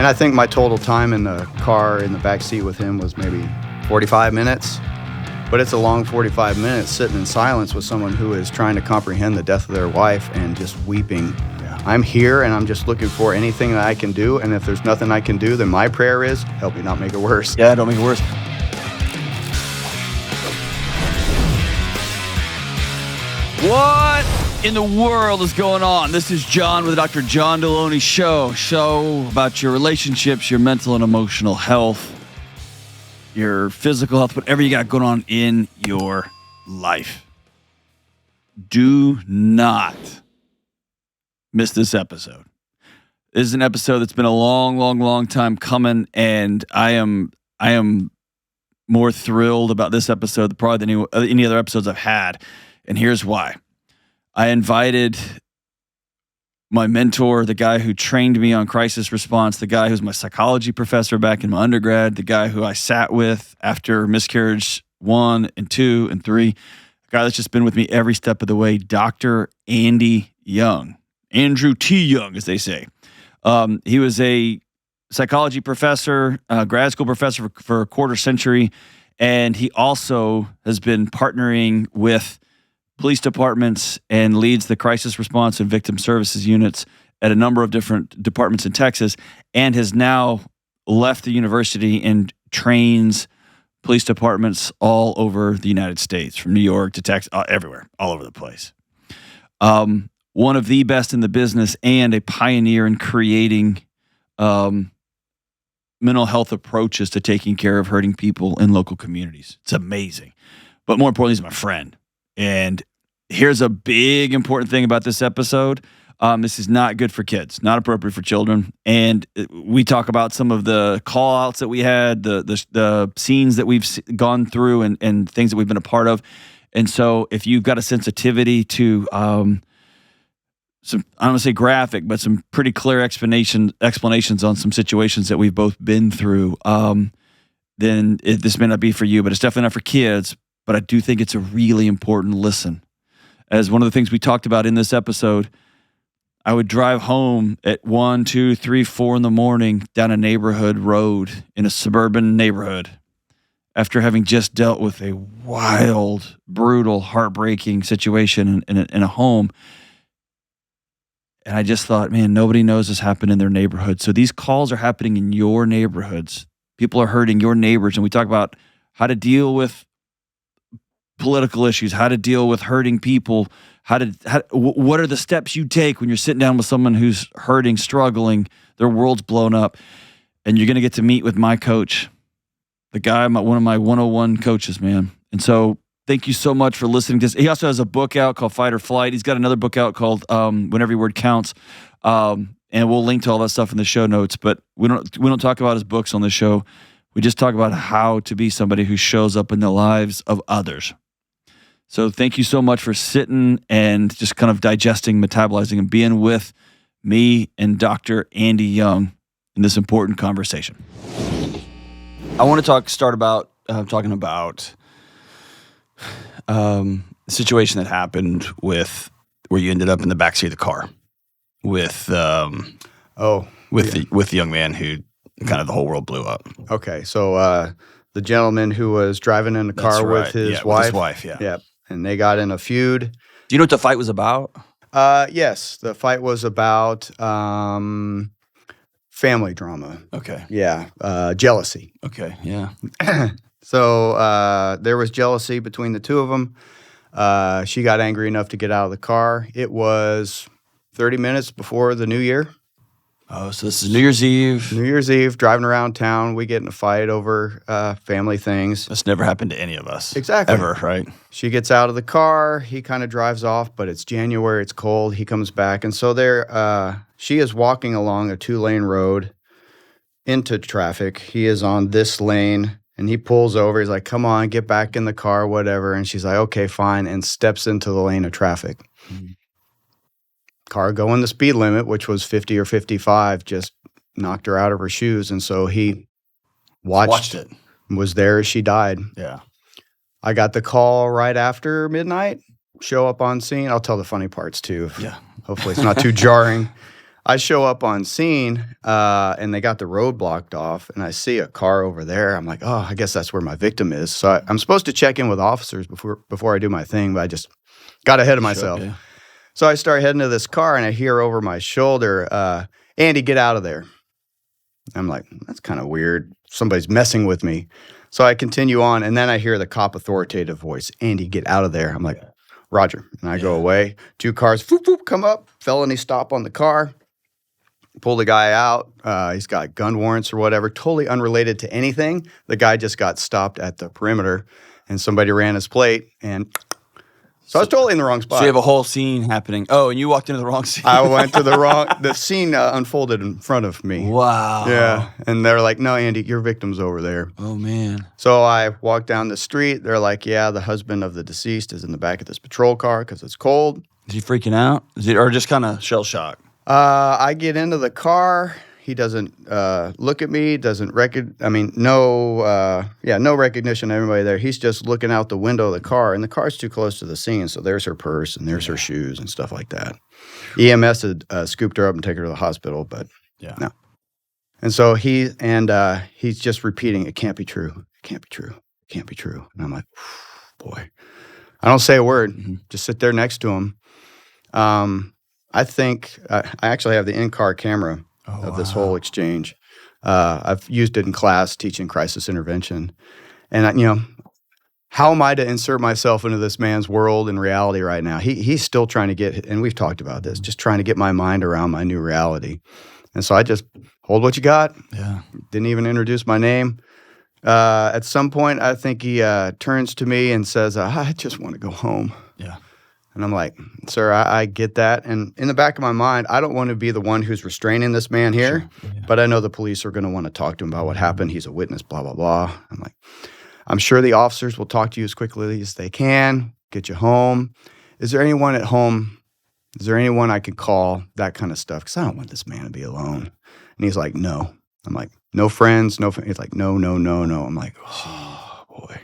And I think my total time in the car in the back seat with him was maybe 45 minutes. But it's a long 45 minutes sitting in silence with someone who is trying to comprehend the death of their wife and just weeping. Yeah. I'm here and I'm just looking for anything that I can do. And if there's nothing I can do, then my prayer is, help me not make it worse. Yeah, don't make it worse. What in the world is going on? This is John with the Dr. John Delony show about your relationships, your mental and emotional health, your physical health, whatever you got going on in your life. Do not miss this episode. This is an episode that's been a long time coming, and I am more thrilled about this episode probably than any other episodes I've had, and here's why. I invited my mentor, the guy who trained me on crisis response, the guy who's my psychology professor back in my undergrad, the guy who I sat with after miscarriage 1 and 2 and 3, a guy that's just been with me every step of the way, Dr. Andy Young, Andrew T. Young, as they say. He was a psychology professor, grad school professor for a quarter century, and he also has been partnering with police departments and leads the crisis response and victim services units at a number of different departments in Texas, and has now left the university and trains police departments all over the United States, from New York to Texas, everywhere, all over the place. One of the best in the business and a pioneer in creating mental health approaches to taking care of hurting people in local communities. It's amazing. But more importantly, he's my friend. And here's a big important thing about this episode. This is not good for kids, not appropriate for children. And we talk about some of the call outs that we had, the scenes that we've gone through and things that we've been a part of. And so if you've got a sensitivity to some, I don't want to say graphic, but some pretty clear explanations on some situations that we've both been through, then this may not be for you, but it's definitely not for kids. But I do think it's a really important listen. As one of the things we talked about in this episode, I would drive home at 1, 2, 3, 4 in the morning down a neighborhood road in a suburban neighborhood after having just dealt with a wild, brutal, heartbreaking situation in a home. And I just thought, man, nobody knows this happened in their neighborhood. So these calls are happening in your neighborhoods. People are hurting your neighbors. And we talk about how to deal with political issues, how to deal with hurting people, what are the steps you take when you're sitting down with someone who's hurting, struggling, their world's blown up. And you're going to get to meet with my coach, the guy, one of my 101 coaches, man. And so thank you so much for listening to this. He also has a book out called Fight or Flight. He's got another book out called When Every Word Counts. And we'll link to all that stuff in the show notes. But we don't talk about his books on the show. We just talk about how to be somebody who shows up in the lives of others. So thank you so much for sitting and just kind of digesting, metabolizing, and being with me and Dr. Andy Young in this important conversation. I want to start talking about a situation that happened where you ended up in the backseat of the car with the young man who kind of the whole world blew up. Okay, so the gentleman who was driving in the car with his wife. With his wife, yeah. Yeah, and they got in a feud. Do you know what the fight was about? Yes, the fight was about family drama. Okay. Yeah, jealousy. Okay, yeah. So there was jealousy between the two of them. She got angry enough to get out of the car. It was 30 minutes before the new year. Oh, so this is New Year's Eve. New Year's Eve, driving around town, we get in a fight over family things. That's never happened to any of us. Exactly. Ever, right? She gets out of the car. He kind of drives off, but it's January. It's cold. He comes back. And so she is walking along a 2-lane road into traffic. He is on this lane, and he pulls over. He's like, come on, get back in the car, whatever. And she's like, okay, fine, and steps into the lane of traffic. Mm-hmm. Car going the speed limit, which was 50 or 55, just knocked her out of her shoes. And so he watched it. Was there as she died. Yeah. I got the call right after midnight, show up on scene. I'll tell the funny parts too. Yeah. Hopefully it's not too jarring. I show up on scene, and they got the road blocked off, and I see a car over there. I'm like, oh, I guess that's where my victim is. So I'm supposed to check in with officers before I do my thing, but I just got ahead of myself. Yeah. So I start heading to this car, and I hear over my shoulder, Andy, get out of there. I'm like, that's kind of weird. Somebody's messing with me. So I continue on, and then I hear the cop authoritative voice, Andy, get out of there. I'm like, Roger. And I go away. 2 cars, whoop, whoop, come up. Felony stop on the car. Pull the guy out. He's got gun warrants or whatever, totally unrelated to anything. The guy just got stopped at the perimeter, and somebody ran his plate, and so I was totally in the wrong spot. So you have a whole scene happening. Oh, and you walked into the wrong scene. I went to the scene unfolded in front of me. Wow. Yeah, and they're like, no, Andy, your victim's over there. Oh, man. So I walk down the street. They're like, yeah, the husband of the deceased is in the back of this patrol car because it's cold. Is he freaking out? Or just kind of shell shock? I get into the car. He doesn't look at me, doesn't no recognition of everybody there. He's just looking out the window of the car, and the car's too close to the scene, so there's her purse, and there's her shoes and stuff like that. EMS had scooped her up and taken her to the hospital, but no. And so he's just repeating, it can't be true, it can't be true, it can't be true. And I'm like, boy. I don't say a word, just sit there next to him. I think I actually have the in-car camera of this whole exchange. I've used it in class teaching crisis intervention. And, how am I to insert myself into this man's world and reality right now? He's still trying to get, and we've talked about this, just trying to get my mind around my new reality. And so I just hold what you got. Yeah. Didn't even introduce my name. At some point, I think he turns to me and says, I just want to go home. Yeah. And I'm like, sir, I get that. And in the back of my mind, I don't want to be the one who's restraining this man here, but I know the police are going to want to talk to him about what happened. He's a witness, blah, blah, blah. I'm like, I'm sure the officers will talk to you as quickly as they can, get you home. Is there anyone at home? Is there anyone I could call? That kind of stuff, because I don't want this man to be alone. And he's like, no. I'm like, no friends, no. He's like, no. I'm like, oh, boy.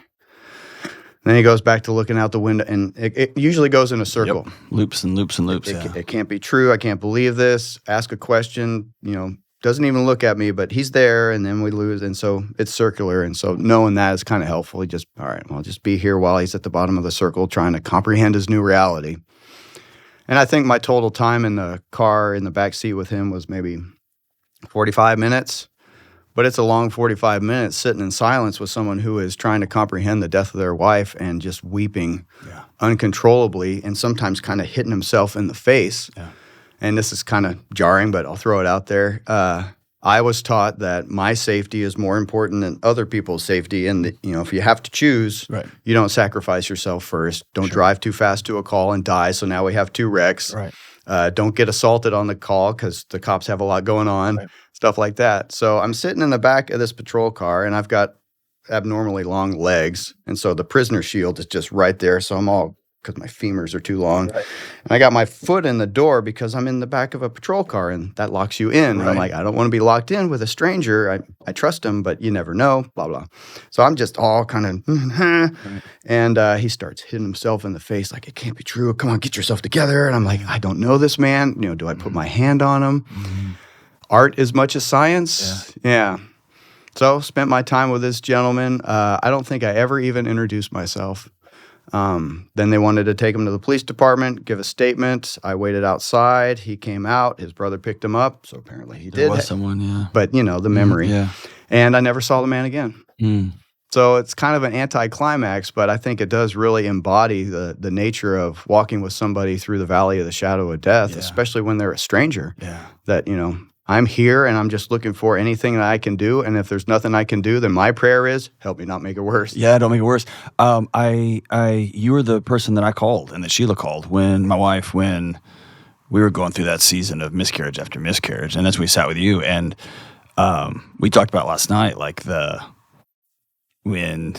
Then he goes back to looking out the window, and it usually goes in a circle. Yep. Loops and loops and loops. It can't be true. I can't believe this. Ask a question, doesn't even look at me, but he's there, and then we lose. And so it's circular. And so knowing that is kind of helpful. He just, all right, well, I'll just be here while he's at the bottom of the circle trying to comprehend his new reality. And I think my total time in the car, in the back seat with him was maybe 45 minutes. But it's a long 45 minutes sitting in silence with someone who is trying to comprehend the death of their wife and just weeping uncontrollably and sometimes kind of hitting himself in the face. Yeah. And this is kind of jarring, but I'll throw it out there. I was taught that my safety is more important than other people's safety. And, if you have to choose, you don't sacrifice yourself first. Don't drive too fast to a call and die. So now we have 2 wrecks. Right. Don't get assaulted on the call because the cops have a lot going on, stuff like that. So I'm sitting in the back of this patrol car, and I've got abnormally long legs. And so the prisoner shield is just right there. So I'm all, because my femurs are too long. Right. And I got my foot in the door because I'm in the back of a patrol car, and that locks you in. Right. And I'm like, I don't want to be locked in with a stranger. I trust him, but you never know, blah, blah. So I'm just all kind of, and he starts hitting himself in the face like, it can't be true. Come on, get yourself together. And I'm like, I don't know this man. Do I put my hand on him? Mm-hmm. Art as much as science? Yeah. So spent my time with this gentleman. I don't think I ever even introduced myself. Then they wanted to take him to the police department, give a statement. I waited outside. He came out. His brother picked him up. So apparently he did. There was someone, yeah. But, the memory. Yeah. And I never saw the man again. Mm. So it's kind of an anticlimax, but I think it does really embody the nature of walking with somebody through the valley of the shadow of death, especially when they're a stranger. Yeah. That, I'm here and I'm just looking for anything that I can do. And if there's nothing I can do, then my prayer is, help me not make it worse. Yeah, don't make it worse. You were the person that I called and that Sheila called when we were going through that season of miscarriage after miscarriage. And as we sat with you and we talked about last night, like when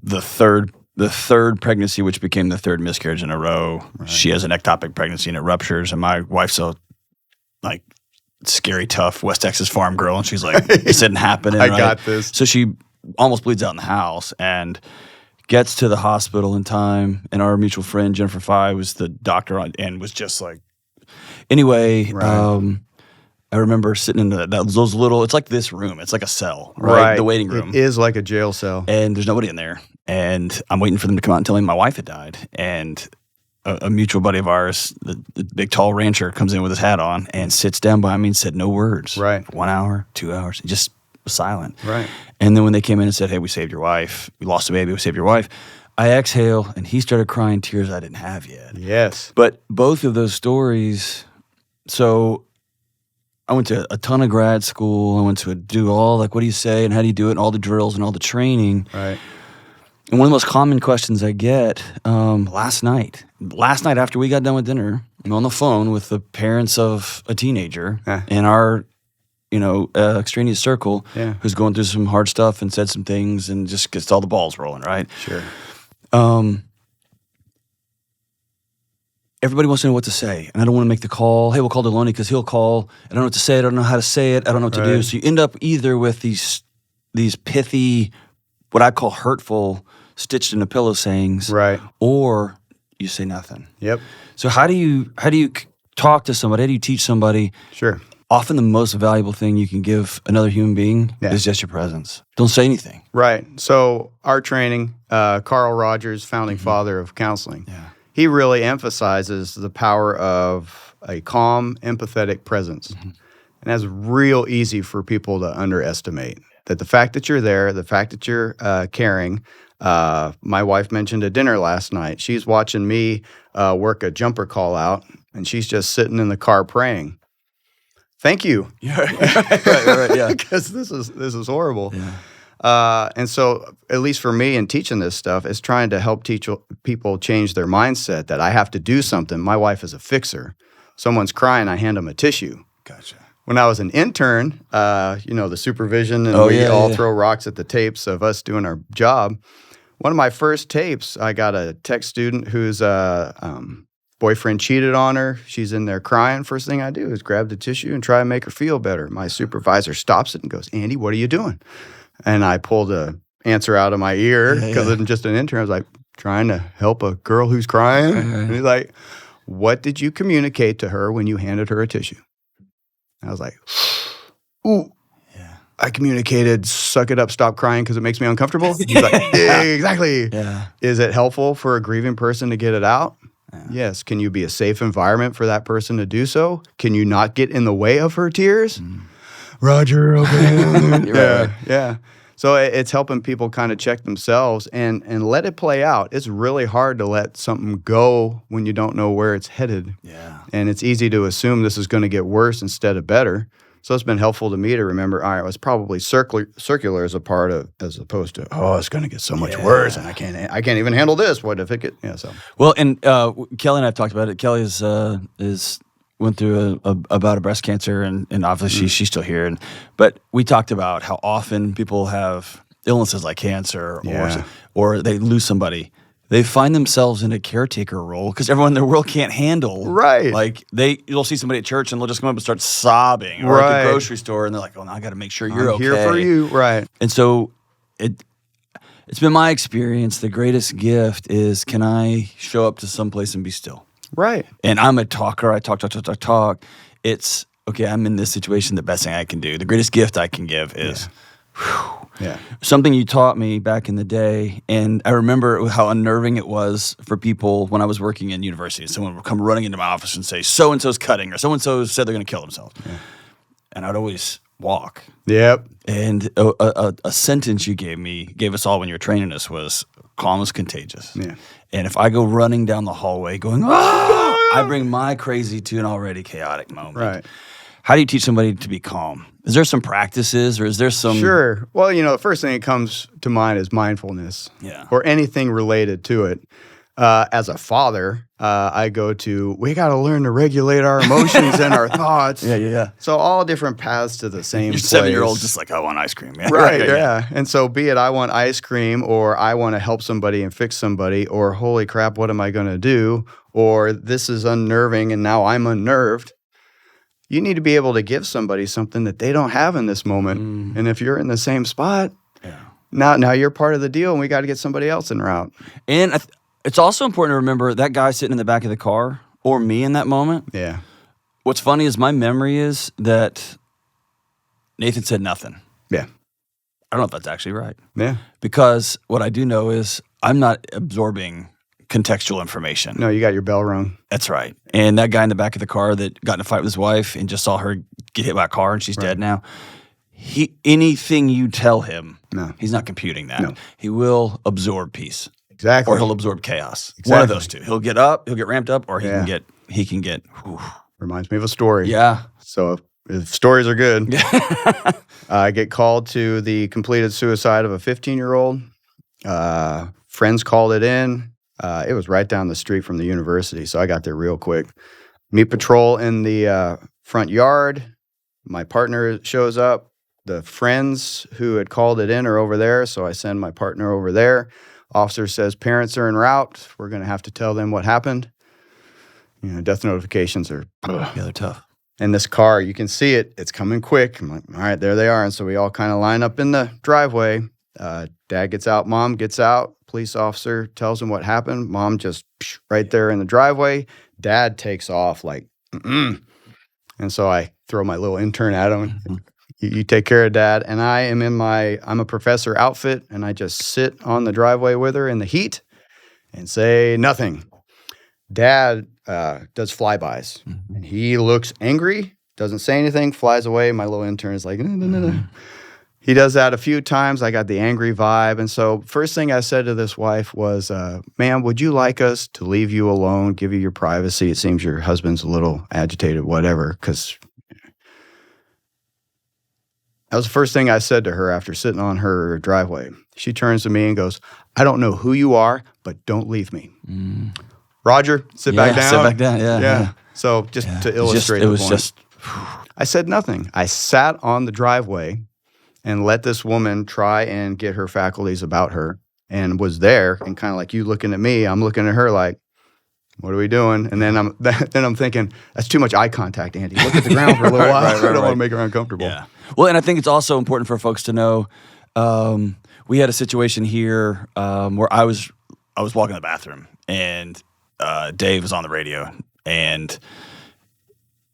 the third pregnancy, which became the 3rd miscarriage in a row, she has an ectopic pregnancy and it ruptures. And my wife's so scary, tough West Texas farm girl, and she's like, this isn't happening. I got this. So she almost bleeds out in the house and gets to the hospital in time. And our mutual friend Jennifer Fye was the doctor and was just like, anyway, I remember sitting in those little, it's like this room. It's like a cell, right? The waiting room. It is like a jail cell. And there's nobody in there. And I'm waiting for them to come out and tell me my wife had died. And a mutual buddy of ours, the big tall rancher, comes in with his hat on and sits down by me and said no words. Right. 1 hour, 2 hours, he just was silent. Right. And then when they came in and said, hey, we saved your wife. We lost a baby. We saved your wife. I exhale, and he started crying tears I didn't have yet. Yes. But both of those stories, so I went to a ton of grad school. I went to do all, like, what do you say and how do you do it and all the drills and all the training. Right. And one of the most common questions I get last night after we got done with dinner, I'm on the phone with the parents of a teenager in our, extraneous circle who's going through some hard stuff and said some things and just gets all the balls rolling, right? Sure. Everybody wants to know what to say, and I don't want to make the call. Hey, we'll call Delony because he'll call. I don't know what to say. I don't know how to say it. I don't know what to do. So you end up either with these pithy, what I call hurtful, stitched in a pillow sayings, right? Or you say nothing. Yep. So how do you talk to somebody? How do you teach somebody? Sure. Often the most valuable thing you can give another human being is just your presence. Don't say anything. Right. So our training, Carl Rogers, founding father of counseling, he really emphasizes the power of a calm, empathetic presence. And that's real easy for people to underestimate. That the fact that you're there, the fact that you're caring. My wife mentioned at dinner last night, she's watching me work a jumper call out, and she's just sitting in the car praying. Thank you. Right, yeah. Because this is horrible. Yeah. And so, at least for me in teaching this stuff, is trying to help teach people change their mindset that I have to do something. My wife is a fixer. Someone's crying, I hand them a tissue. Gotcha. When I was an intern, the supervision, and we all throw rocks at the tapes of us doing our job. One of my first tapes, I got a tech student whose boyfriend cheated on her. She's in there crying. First thing I do is grab the tissue and try to make her feel better. My supervisor stops it and goes, Andy, what are you doing? And I pulled the answer out of my ear because I'm just an intern. I was like, trying to help a girl who's crying. And he's like, what did you communicate to her when you handed her a tissue? I was like, ooh, I communicated, suck it up, stop crying because it makes me uncomfortable. He's like, exactly. Yeah. Is it helpful for a grieving person to get it out? Yeah. Yes. Can you be a safe environment for that person to do so? Can you not get in the way of her tears? Roger, okay. Right. Yeah. So it's helping people kind of check themselves and let it play out. It's really hard to let something go when you don't know where it's headed. Yeah. And it's easy to assume this is going to get worse instead of better. So it's been helpful to me to remember, all right, it was probably circular as opposed to, oh, it's going to get so much worse, and I can't even handle this. What if it get, so. Well, and Kelly and I have talked about it. Kelly went through about a breast cancer, and obviously she's still here. But we talked about how often people have illnesses like cancer or they lose somebody. They find themselves in a caretaker role because everyone in their world can't handle. Right. Like you'll see somebody at church and they'll just come up and start sobbing, or at the grocery store and they're like, "Oh, now I got to make sure you're okay." I'm here for you, right? And so it's been my experience. The greatest gift is, can I show up to someplace and be still? Right. And I'm a talker. I talk. It's okay. I'm in this situation. The best thing I can do. The greatest gift I can give is. Something you taught me back in the day, and I remember how unnerving it was for people when I was working in university. Someone would come running into my office and say, so-and-so's cutting, or so-and-so said they're going to kill themselves. Yeah. And I'd always walk. Yep. And a sentence you gave us all when you were training us was, calm is contagious. Yeah. And if I go running down the hallway going, I bring my crazy to an already chaotic moment. Right. How do you teach somebody to be calm? Is there some practices, or is there some... Sure. Well, the first thing that comes to mind is mindfulness. Yeah. Or anything related to it. As a father, I go to, we got to learn to regulate our emotions and our thoughts. Yeah. So all different paths to the same place. 7-year-old just like, I want ice cream. Yeah. Right, yeah. And so be it I want ice cream, or I want to help somebody and fix somebody, or holy crap, what am I going to do? Or this is unnerving and now I'm unnerved. You need to be able to give somebody something that they don't have in this moment. And if you're in the same spot, now you're part of the deal, and we got to get somebody else en route. And it's also important to remember that guy sitting in the back of the car, or me in that moment. Yeah. What's funny is my memory is that Nathan said nothing. Yeah. I don't know if that's actually right. Yeah. Because what I do know is I'm not absorbing contextual information. No, you got your bell rung. That's right. And that guy in the back of the car that got in a fight with his wife and just saw her get hit by a car and she's dead now, anything you tell him, he's not computing that. No. He will absorb peace. Exactly. Or he'll absorb chaos. Exactly. One of those two. He'll get ramped up, or he can get. Whew. Reminds me of a story. Yeah. So if stories are good, I get called to the completed suicide of a 15-year-old. Friends called it in. It was right down the street from the university, so I got there real quick. Meet patrol in the front yard. My partner shows up. The friends who had called it in are over there, so I send my partner over there. Officer says parents are en route. We're going to have to tell them what happened. Death notifications are they're tough. And this car, you can see it. It's coming quick. I'm like, all right, there they are. And so we all kind of line up in the driveway. Dad gets out. Mom gets out. Police officer tells him what happened. Mom just right there in the driveway. Dad takes off like, mm-mm. And so I throw my little intern at him. Mm-hmm. You take care of Dad. And I am I'm a professor outfit, and I just sit on the driveway with her in the heat and say nothing. Dad does flybys, and he looks angry, doesn't say anything, flies away. My little intern is like, no. He does that a few times. I got the angry vibe. And so first thing I said to this wife was, ma'am, would you like us to leave you alone, give you your privacy? It seems your husband's a little agitated, whatever, because that was the first thing I said to her after sitting on her driveway. She turns to me and goes, I don't know who you are, but don't leave me. Roger, sit back down. Sit back down, yeah. So just to illustrate the point. I said nothing. I sat on the driveway and let this woman try and get her faculties about her, and was there, and kind of like you looking at me, I'm looking at her like, what are we doing? And then I'm thinking, that's too much eye contact, Andy. Look at the ground for a little while. I don't want to make her uncomfortable. Yeah. Well, and I think it's also important for folks to know, we had a situation here where I was walking to the bathroom, and Dave was on the radio, and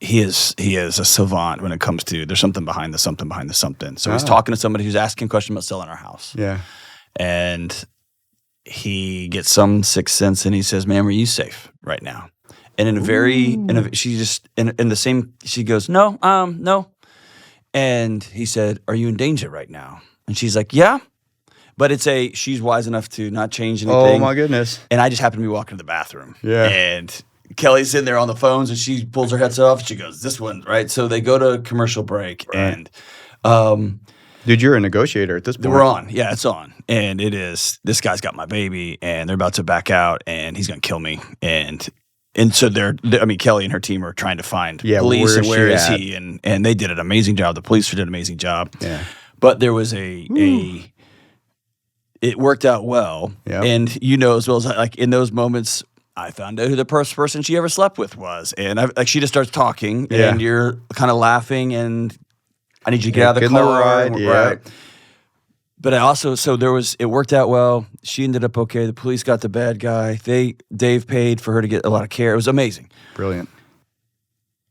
he is a savant when it comes to there's something behind the something. So he's talking to somebody who's asking a question about selling our house. Yeah. And he gets some sixth sense and he says, ma'am, are you safe right now? And she goes, no. And he said, are you in danger right now? And she's like, yeah. But she's wise enough to not change anything. Oh my goodness. And I just happened to be walking to the bathroom. Yeah. And Kelly's in there on the phones and she pulls her headset off and she goes, this one, right? So they go to commercial break and dude, you're a negotiator at this point. We're on. Yeah, it's on. And it is, this guy's got my baby and they're about to back out and he's going to kill me. And so Kelly and her team are trying to find police and where is he? And they did an amazing job. The police did an amazing job. Yeah. But there was it worked out well. Yep. And as well as like in those moments, I found out who the first person she ever slept with was. And she just starts talking and you're kind of laughing and I need you to get out of the car. Right. But it worked out well. She ended up okay. The police got the bad guy. Dave paid for her to get a lot of care. It was amazing. Brilliant.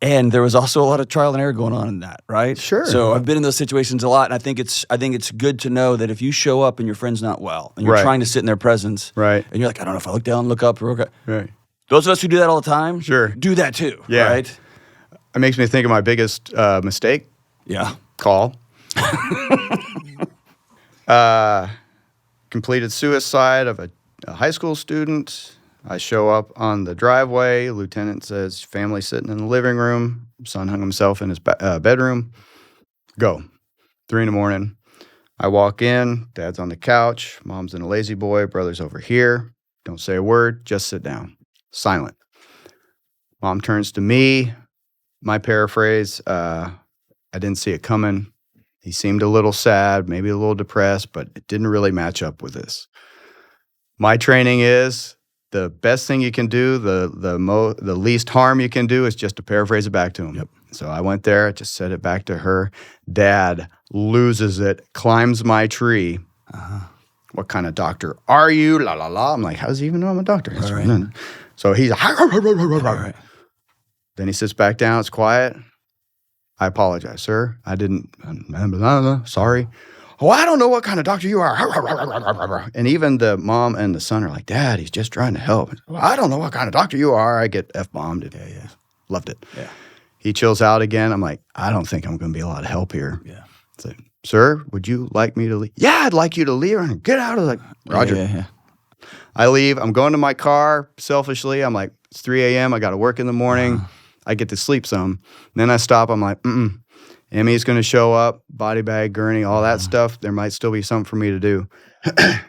And there was also a lot of trial and error going on in that, right? Sure. So I've been in those situations a lot, and I think it's good to know that if you show up and your friend's not well, and you're trying to sit in their presence, and you're like, I don't know if I look down, look up, or okay. Right. Those of us who do that all the time, do that too. Yeah. Right. It makes me think of my biggest mistake. Yeah. Call. Completed suicide of a high school student. I show up on the driveway. Lieutenant says, family sitting in the living room. Son hung himself in his bedroom. Go. 3 a.m. I walk in. Dad's on the couch. Mom's in a lazy boy. Brother's over here. Don't say a word. Just sit down. Silent. Mom turns to me. My paraphrase, I didn't see it coming. He seemed a little sad, maybe a little depressed, but it didn't really match up with this. My training is the best thing you can do, the least harm you can do is just to paraphrase it back to him. Yep. So I went there, just said it back to her. Dad loses it, climbs my tree. What kind of doctor are you? La, la, la. I'm like, how does he even know I'm a doctor? Right. So he's like, right. Then he sits back down. It's quiet. I apologize, sir. I didn't. Sorry. Oh, I don't know what kind of doctor you are. And even the mom and the son are like, Dad, he's just trying to help. Well, I don't know what kind of doctor you are. I get F-bombed. Yeah. Loved it. Yeah. He chills out again. I'm like, I don't think I'm going to be a lot of help here. Yeah. It's like, sir, would you like me to leave? Yeah, I'd like you to leave and get out of the, Roger. Yeah. I leave. I'm going to my car. Selfishly, I'm like, it's 3 a.m. I got to work in the morning. I get to sleep some. And then I stop. I'm like, Emmy's going to show up, body bag, gurney, all that stuff. There might still be something for me to do. I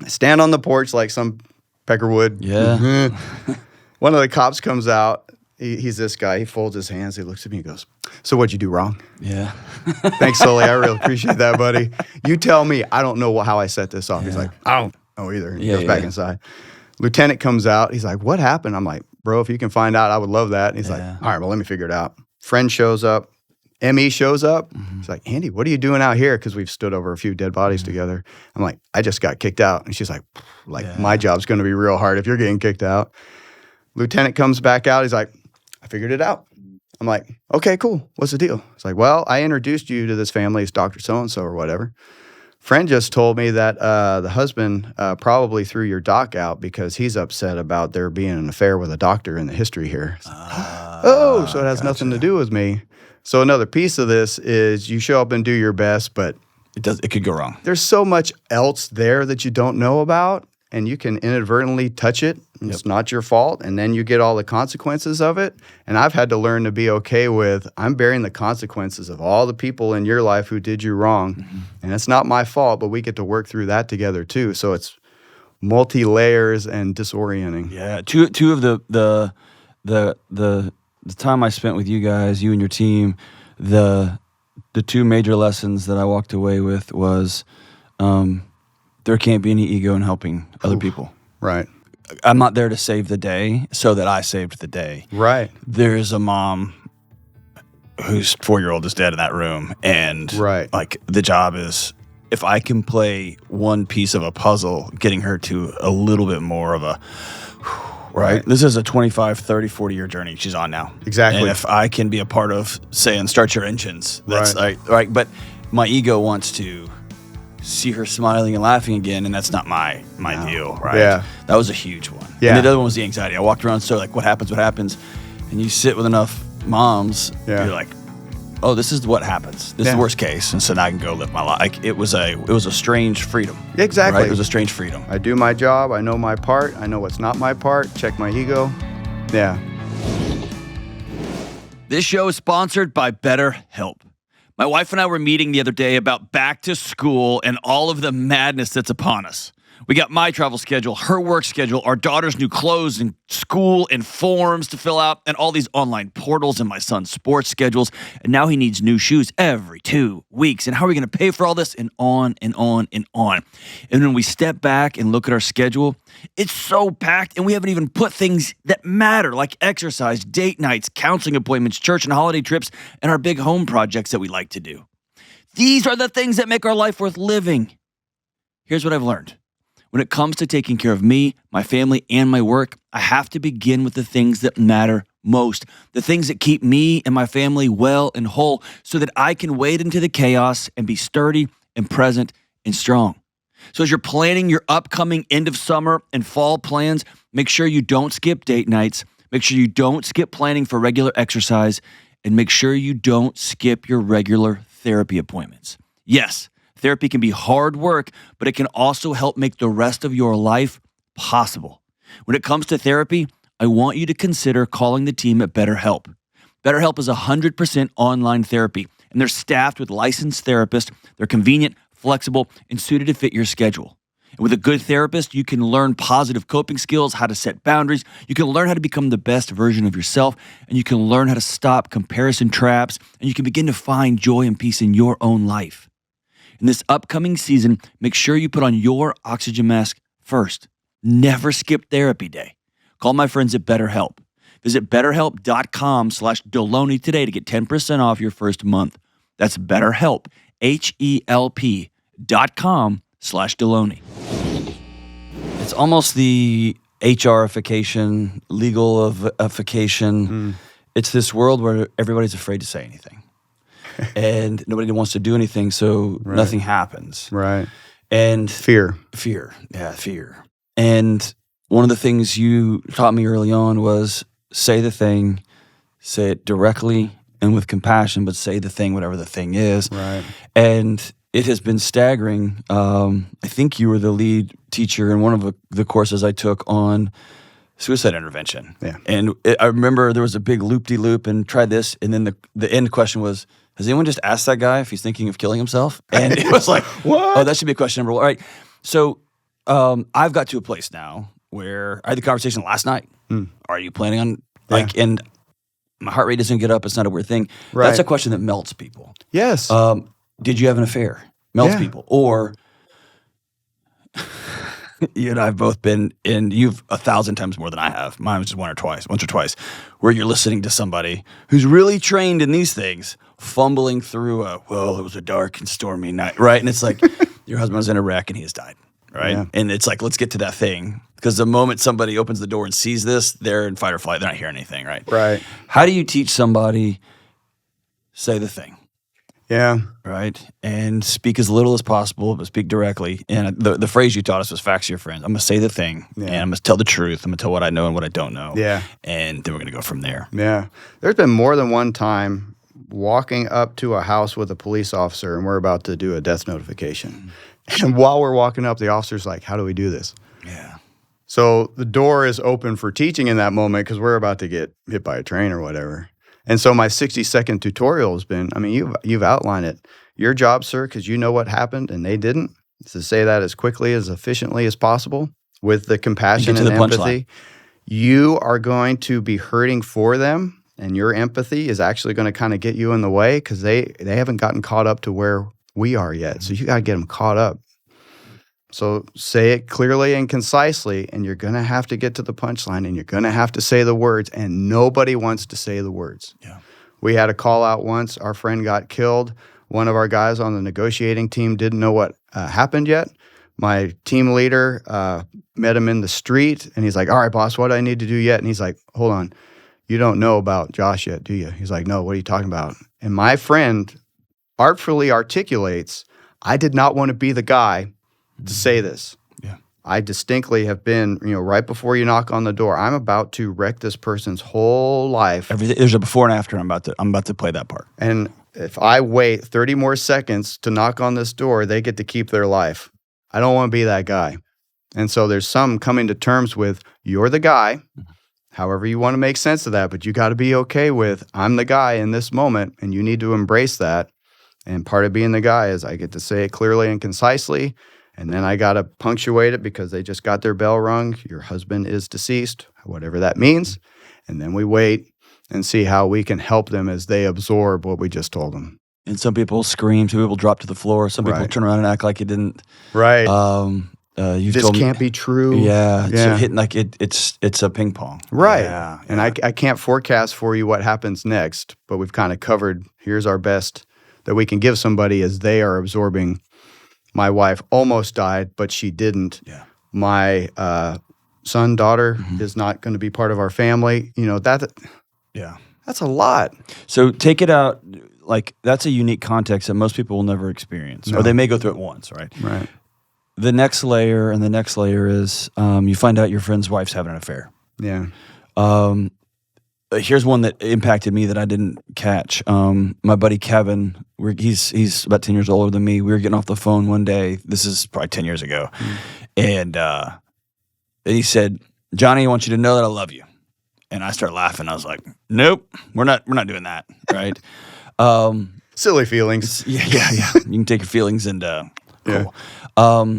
stand on the porch like some Peckerwood. Yeah. One of the cops comes out. He's this guy. He folds his hands. He looks at me and goes, so what'd you do wrong? Yeah. Thanks, Sully. I really appreciate that, buddy. You tell me. I don't know how I set this off. He's like, I don't know either. And he goes back inside. Lieutenant comes out. He's like, what happened? I'm like, bro, if you can find out, I would love that. And he's like, all right, well, let me figure it out. Friend shows up. ME shows up. He's like, Andy, what are you doing out here? Because we've stood over a few dead bodies together. I'm like, I just got kicked out. And she's like, my job's going to be real hard if you're getting kicked out. Lieutenant comes back out. He's like, I figured it out. I'm like, okay, cool. What's the deal? It's like, well, I introduced you to this family as Dr. So-and-so or whatever. Friend just told me that the husband probably threw your doc out because he's upset about there being an affair with a doctor in the history here. So it has nothing to do with me. So another piece of this is you show up and do your best, but it could go wrong. There's so much else there that you don't know about, and you can inadvertently touch it. And It's not your fault, and then you get all the consequences of it. And I've had to learn to be okay with, I'm bearing the consequences of all the people in your life who did you wrong. And it's not my fault, but we get to work through that together too. So it's multi-layers and disorienting. Yeah, two of the time I spent with you guys, you and your team, the two major lessons that I walked away with was there can't be any ego in helping other people. Right. I'm not there to save the day so that I saved the day. Right. There's a mom whose 4-year-old is dead in that room, and like the job is, if I can play one piece of a puzzle, getting her to a little bit more of a right. This is a 25, 30, 40-year journey she's on now. Exactly. And if I can be a part of saying, start your engines, that's right. But my ego wants to see her smiling and laughing again, and that's not my deal, right? Yeah. That was a huge one. Yeah. And the other one was the anxiety. I walked around, so like, what happens? And you sit with enough moms, you're like, oh, this is what happens. This is the worst case. And so now I can go live my life. Like, it was a strange freedom. Exactly. Right? It was a strange freedom. I do my job. I know my part. I know what's not my part. Check my ego. Yeah. This show is sponsored by BetterHelp. My wife and I were meeting the other day about back to school and all of the madness that's upon us. We got my travel schedule, her work schedule, our daughter's new clothes and school and forms to fill out, and all these online portals and my son's sports schedules. And now he needs new shoes every 2 weeks. And how are we going to pay for all this? And on and on and on. And when we step back and look at our schedule, it's so packed, and we haven't even put things that matter like exercise, date nights, counseling appointments, church and holiday trips, and our big home projects that we like to do. These are the things that make our life worth living. Here's what I've learned. When it comes to taking care of me, my family, and my work, I have to begin with the things that matter most, the things that keep me and my family well and whole so that I can wade into the chaos and be sturdy and present and strong. So as you're planning your upcoming end of summer and fall plans, make sure you don't skip date nights, make sure you don't skip planning for regular exercise, and make sure you don't skip your regular therapy appointments. Yes, therapy can be hard work, but it can also help make the rest of your life possible. When it comes to therapy, I want you to consider calling the team at BetterHelp. BetterHelp is 100% online therapy, and they're staffed with licensed therapists. They're convenient, flexible, and suited to fit your schedule. And with a good therapist, you can learn positive coping skills, how to set boundaries. You can learn how to become the best version of yourself, and you can learn how to stop comparison traps, and you can begin to find joy and peace in your own life. In this upcoming season, make sure you put on your oxygen mask first. Never skip therapy day. Call my friends at BetterHelp. Visit BetterHelp.com/Delony today to get 10% off your first month. That's BetterHelp, HELP.com/Delony. It's almost the HRification, legalification. it's this world where everybody's afraid to say anything. And nobody wants to do anything, so nothing happens. Right. And Fear. Yeah, fear. And one of the things you taught me early on was say the thing, say it directly and with compassion, but say the thing, whatever the thing is. Right. And it has been staggering. I think you were the lead teacher in one of the courses I took on suicide intervention. Yeah. And I remember there was a big loop-de-loop and try this, and then the end question was, has anyone just asked that guy if he's thinking of killing himself? And it was like, What? Oh, that should be question number 1. All right. So I've got to a place now where I had the conversation last night. Are you planning on, and my heart rate doesn't get up. It's not a weird thing. Right. That's a question that melts people. Yes. Did you have an affair? Melts people. Or you and I have both been in, you've 1,000 times more than I have. Mine was just once or twice, where you're listening to somebody who's really trained in these things, fumbling through it was a dark and stormy night, right? And it's like, your husband was in a wreck and he has died, right? Yeah. And it's like, let's get to that thing. Because the moment somebody opens the door and sees this, they're in fight or flight. They're not hearing anything, right? Right. How do you teach somebody, say the thing? Yeah. Right? And speak as little as possible, but speak directly. And the phrase you taught us was facts to your friends. I'm going to say the thing, and I'm going to tell the truth. I'm going to tell what I know and what I don't know. Yeah. And then we're going to go from there. Yeah. There's been more than one time walking up to a house with a police officer, and we're about to do a death notification. And while we're walking up, the officer's like, how do we do this? Yeah. So the door is open for teaching in that moment because we're about to get hit by a train or whatever. And so my 60-second tutorial has been, I mean, you've outlined it. Your job, sir, because you know what happened and they didn't, is to say that as quickly, as efficiently as possible with the compassion and empathy. You are going to be hurting for them, and your empathy is actually going to kind of get you in the way because they haven't gotten caught up to where we are yet. So you got to get them caught up. So say it clearly and concisely, and you're going to have to get to the punchline, and you're going to have to say the words, and nobody wants to say the words. Yeah. We had a call out once. Our friend got killed. One of our guys on the negotiating team didn't know what happened yet. My team leader met him in the street, and he's like, all right, boss, what do I need to do yet? And he's like, hold on. You don't know about Josh yet, do you? He's like, no, what are you talking about? And my friend artfully articulates, I did not want to be the guy to say this. Yeah. I distinctly have been, right before you knock on the door, I'm about to wreck this person's whole life. There's a before and after. I'm about to play that part. And if I wait 30 more seconds to knock on this door, they get to keep their life. I don't want to be that guy. And so there's some coming to terms with, you're the guy, however you want to make sense of that, but you got to be okay with, I'm the guy in this moment, and you need to embrace that. And part of being the guy is I get to say it clearly and concisely, and then I got to punctuate it because they just got their bell rung. Your husband is deceased, whatever that means. And then we wait and see how we can help them as they absorb what we just told them. And some people scream, some people drop to the floor, some people Right. turn around and act like it didn't. Right. You've This told me, can't be true. Yeah, Yeah. So hitting like it's a ping pong. Right. Yeah, And I can't forecast for you what happens next, but we've kind of covered, here's our best that we can give somebody as they are absorbing. My wife almost died, but she didn't. Yeah. My son, daughter is not going to be part of our family. Yeah. That's a lot. So take it out, like that's a unique context that most people will never experience, No. or they may go through it once, right? Right. The next layer and the next layer is you find out your friend's wife's having an affair. Yeah. Here's one that impacted me that I didn't catch. My buddy Kevin, he's about 10 years older than me. We were getting off the phone one day. This is probably 10 years ago. And he said, Johnny, I want you to know that I love you. And I started laughing. I was like, nope, we're not doing that, right? Silly feelings. Yeah. You can take your feelings and cool. Yeah.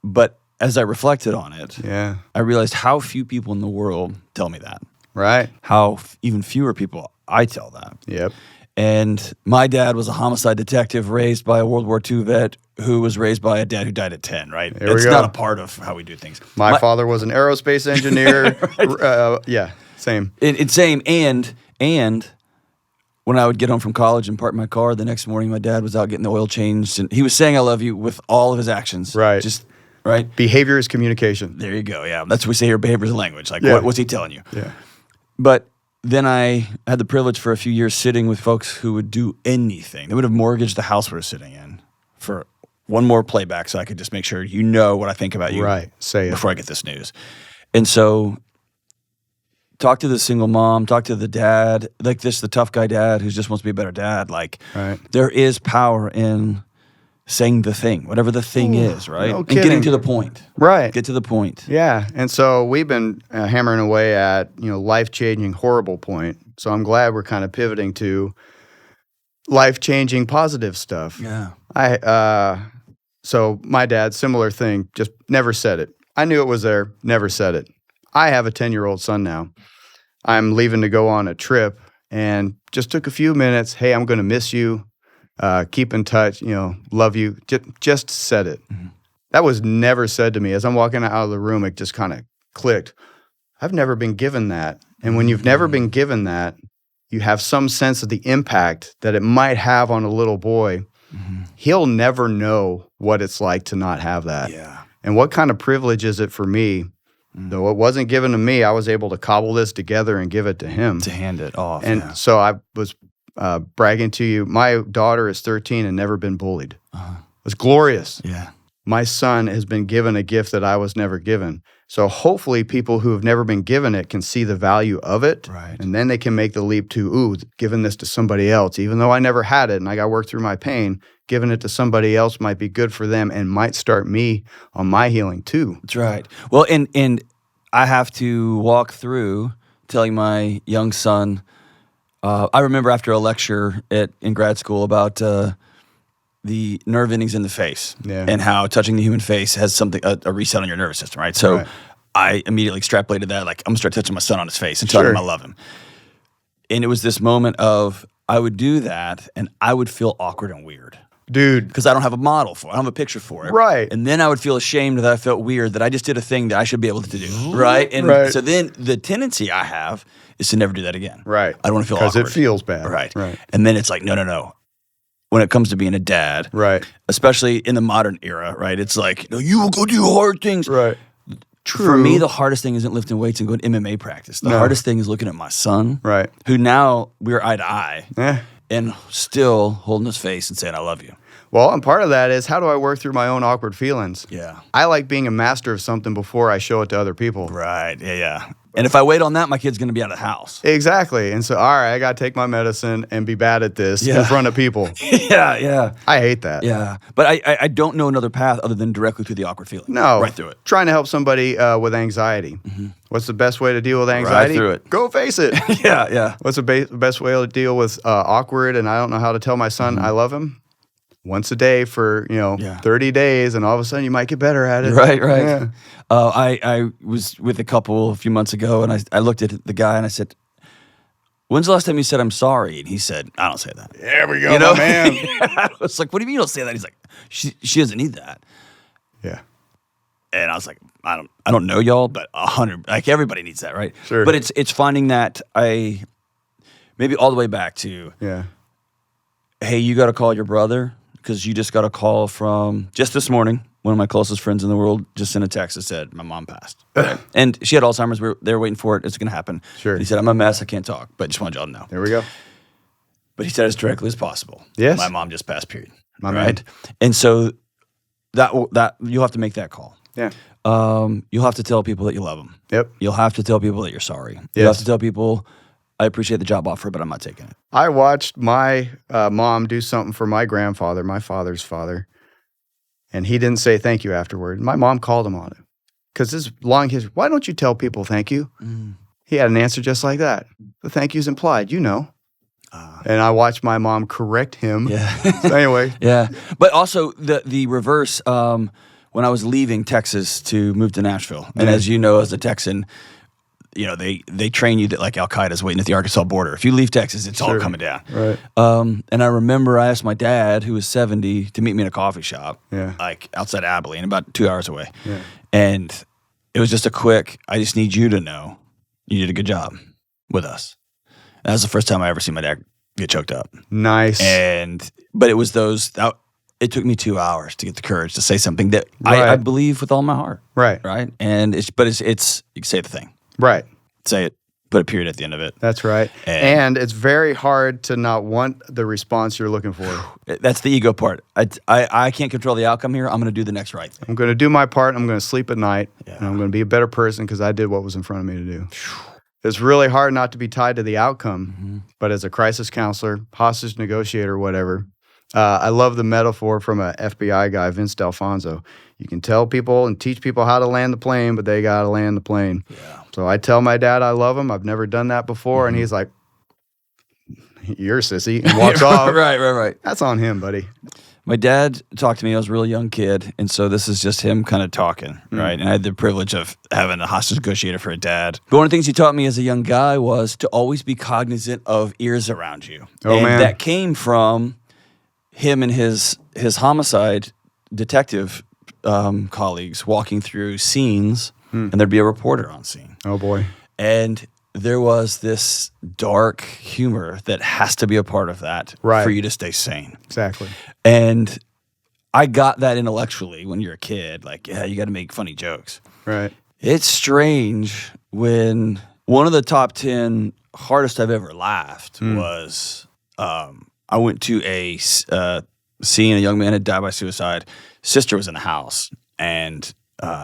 But as I reflected on it, Yeah. I realized how few people in the world tell me that. Right. How even fewer people I tell that. Yep. And my dad was a homicide detective raised by a World War II vet who was raised by a dad who died at 10, right? There we It's go. not a part of how we do things. My father was an aerospace engineer. Yeah. Same. Same. And when I would get home from college and park my car, the next morning my dad was out getting the oil changed. And he was saying I love you with all of his actions. Right. Just, right? Behavior is communication. There you go. Yeah. That's what we say here, behavior is language. Like, Yeah. what's he telling you? Yeah. But then I had the privilege for a few years sitting with folks who would do anything. They would have mortgaged the house we were sitting in for one more playback so I could just make sure you know what I think about you Right. Say it. before I get this news. And so talk to the single mom, talk to the dad, like the tough guy dad who just wants to be a better dad. Like Right. there is power in saying the thing, whatever the thing is, right? no And getting kidding. to the point. Right. Get to the point. Yeah. And so we've been hammering away at, life-changing horrible point. So I'm glad we're kind of pivoting to life-changing positive stuff. Yeah. So my dad, similar thing, just never said it. I knew it was there, never said it. I have a 10-year-old son now. I'm leaving to go on a trip and just took a few minutes. Hey, I'm going to miss you. Keep in touch, love you. Just said it. Mm-hmm. That was never said to me. As I'm walking out of the room, it just kind of clicked. I've never been given that. And when you've never been given that, you have some sense of the impact that it might have on a little boy. Mm-hmm. He'll never know what it's like to not have that. Yeah. And what kind of privilege is it for me? Though it wasn't given to me, I was able to cobble this together and give it to him. To hand it off. And yeah. so I was bragging to you. My daughter is 13 and never been bullied. Uh-huh. It was glorious. Yeah. My son has been given a gift that I was never given. So hopefully people who have never been given it can see the value of it. Right. And then they can make the leap to, giving this to somebody else. Even though I never had it and I got to work through my pain, giving it to somebody else might be good for them and might start me on my healing too. That's right. Well, and I have to walk through telling my young son, I remember after a lecture in grad school about the nerve endings in the face and how touching the human face has something a reset on your nervous system, right? So I immediately extrapolated that, like, I'm going to start touching my son on his face and telling him I love him. And it was this moment of I would do that and I would feel awkward and weird. Dude. Because I don't have a model for it. I don't have a picture for it. Right. And then I would feel ashamed that I felt weird that I just did a thing that I should be able to do. Right. And so then the tendency I have is to never do that again. Right. I don't want to feel awkward. Because it feels bad. Right. Right. And then it's like, no. When it comes to being a dad, Right. especially in the modern era, right? It's like, no, you will go do hard things. Right. True. For me, the hardest thing isn't lifting weights and going to MMA practice. The hardest thing is looking at my son, Right. who now we're eye to eye, Yeah. and still holding his face and saying, I love you. Well, and part of that is how do I work through my own awkward feelings? Yeah. I like being a master of something before I show it to other people. Right. Yeah. And if I wait on that, my kid's going to be out of the house. Exactly. And so, all right, I got to take my medicine and be bad at this in front of people. Yeah. I hate that. Yeah. But I don't know another path other than directly through the awkward feeling. No. Right through it. Trying to help somebody with anxiety. Mm-hmm. What's the best way to deal with anxiety? Right through it. Go face it. Yeah. What's the best way to deal with awkward and I don't know how to tell my son I love him? Once a day for 30 days, and all of a sudden you might get better at it. Right. Yeah. I was with a couple a few months ago, and I looked at the guy and I said, "When's the last time you said I'm sorry?" And he said, "I don't say that." There we go, my man. I was like, "What do you mean you don't say that?" He's like, "She doesn't need that." Yeah. And I was like, "I don't know y'all, but 100, like everybody needs that, right?" Sure. But it's finding that maybe all the way back to, hey, you got to call your brother. Because you just got a call from, just this morning, one of my closest friends in the world just sent a text that said, my mom passed. And she had Alzheimer's. They were waiting for it. It's going to happen. Sure. He said, I'm a mess. I can't talk. But just wanted y'all to know. There we go. But he said as directly as possible. Yes. My mom just passed, period. My right? man. And so that you'll have to make that call. Yeah. You'll have to tell people that you love them. Yep. You'll have to tell people that you're sorry. Yes. You'll have to tell people, I appreciate the job offer, but I'm not taking it. I watched my mom do something for my grandfather, my father's father, and he didn't say thank you afterward. My mom called him on it because this long history. Why don't you tell people thank you? He had an answer just like that. The thank you's implied, And I watched my mom correct him. Yeah. So anyway. Yeah. But also the reverse, when I was leaving Texas to move to Nashville, and as you know, as a Texan, they train you that like Al Qaeda's waiting at the Arkansas border. If you leave Texas, it's all coming down. Right. And I remember I asked my dad, who was 70, to meet me in a coffee shop, like outside Abilene, about 2 hours away. Yeah. And it was just a quick, I just need you to know you did a good job with us. And that was the first time I ever seen my dad get choked up. Nice. But it was it took me 2 hours to get the courage to say something that I believe with all my heart. Right. Right. And it's you can say the thing. Right. Say it. put a period at the end of it. That's right. And it's very hard to not want the response you're looking for. That's the ego part. I can't control the outcome here. I'm going to do the next right thing. I'm going to do my part. I'm going to sleep at night. And I'm going to be a better person because I did what was in front of me to do. It's really hard not to be tied to the outcome. But as a crisis counselor, hostage negotiator, whatever, I love the metaphor from an FBI guy, Vince D'Alfonso. You can tell people and teach people how to land the plane, but they got to land the plane. Yeah. So I tell my dad I love him. I've never done that before. And he's like, you're a sissy, and walks off. Right. That's on him, buddy. My dad talked to me. I was a really young kid, and so this is just him kind of talking, right? And I had the privilege of having a hostage negotiator for a dad. But one of the things he taught me as a young guy was to always be cognizant of ears around you. Oh, man. That came from him and his homicide detective colleagues walking through scenes, and there'd be a reporter on scene. Oh, boy. And there was this dark humor that has to be a part of that for you to stay sane. Exactly. And I got that intellectually when you're a kid. Like, yeah, you got to make funny jokes. Right. It's strange when one of the top 10 hardest I've ever laughed was I went to a scene. A young man had died by suicide. Sister was in the house, and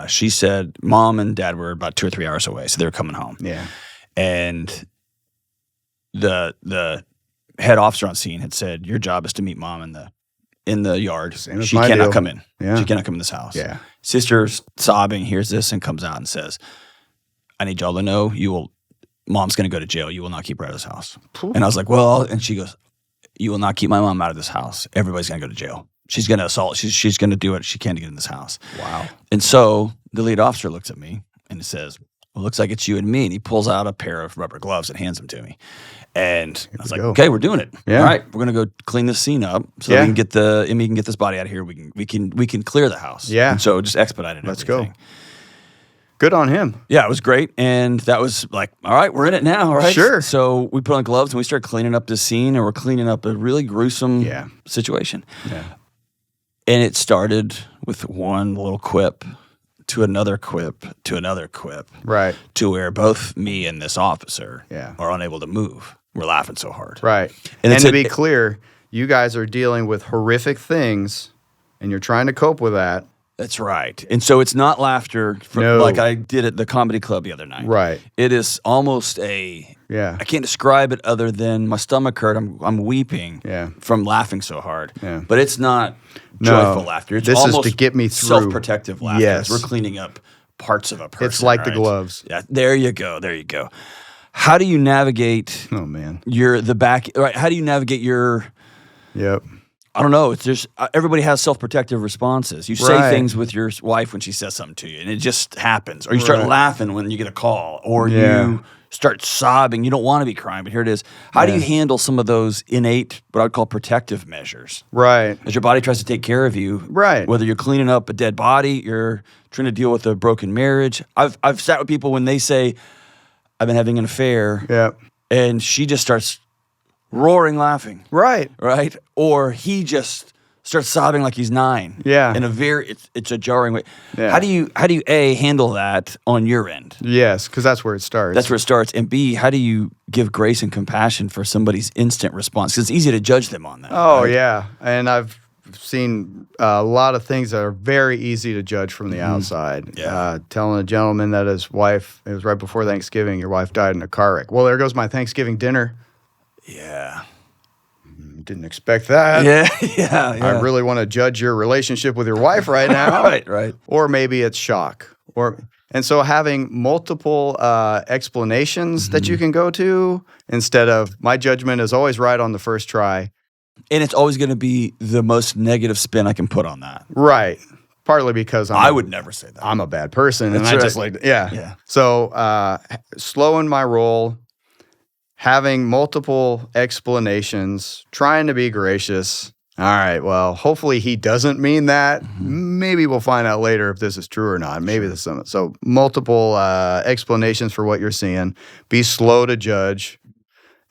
she said mom and dad were about 2 or 3 hours away, so they were coming home. Yeah. And the head officer on scene had said, your job is to meet mom in the yard. She cannot come in. Yeah. She cannot come in this house. Yeah. Sister's sobbing, hears this, and comes out and says, I need y'all to know mom's going to go to jail. You will not keep her out of this house. And I was like, well, and she goes, you will not keep my mom out of this house. Everybody's going to go to jail. She's going to assault. She's going to do what she can to get in this house. Wow. And so the lead officer looks at me and says, well, looks like it's you and me. And he pulls out a pair of rubber gloves and hands them to me. And I was like, okay, we're doing it. Yeah. All right, we're gonna go clean this scene up so we can get this body out of here. We can clear the house. Yeah. And so just expedited. Let's go. Good on him. Yeah, it was great. And that was like, all right, we're in it now, right? Sure. So we put on gloves and we started cleaning up this scene, and we're cleaning up a really gruesome situation. Yeah. And it started with one little quip to another quip to another quip. Right. To where both me and this officer are unable to move. We're laughing so hard. Right. And to be clear, you guys are dealing with horrific things, and you're trying to cope with that. That's right. And so it's not laughter like I did at the comedy club the other night. Right. It is almost I can't describe it other than my stomach hurt. I'm weeping from laughing so hard. Yeah. But it's not joyful laughter. It's almost is to get me through. Self-protective laughter. Yes. We're cleaning up parts of a person. It's like the gloves. Yeah. There you go. How do you navigate how do you navigate your I don't know. It's just everybody has self-protective responses. You say things with your wife when she says something to you, and it just happens. Or you start laughing when you get a call, or you start sobbing. You don't want to be crying, but here it is. How do you handle some of those innate, what I would call protective measures? Right. As your body tries to take care of you. Right. Whether you're cleaning up a dead body, you're trying to deal with a broken marriage. I've sat with people when they say, I've been having an affair. Yeah. And she just starts roaring laughing. Right. Or he just starts sobbing like he's 9. Yeah. In a it's a jarring way. Yeah. How do you A, handle that on your end? Yes, because that's where it starts. That's where it starts. And B, how do you give grace and compassion for somebody's instant response? Because it's easy to judge them on that. Oh, yeah. And I've seen a lot of things that are very easy to judge from the outside. Yeah. Telling a gentleman that his wife, it was right before Thanksgiving, your wife died in a car wreck. Well, there goes my Thanksgiving dinner. Yeah. Didn't expect that. Yeah. I really want to judge your relationship with your wife right now. Right. Or maybe it's shock. And so having multiple explanations that you can go to instead of my judgment is always right on the first try. And it's always going to be the most negative spin I can put on that. Right. Partly because I would never say that. I'm a bad person. That's and I right. just yeah. So slowing my roll, having multiple explanations, trying to be gracious. All right, well, hopefully he doesn't mean that. Maybe we'll find out later if this is true or not. Maybe there's some. So multiple explanations for what you're seeing. Be slow to judge.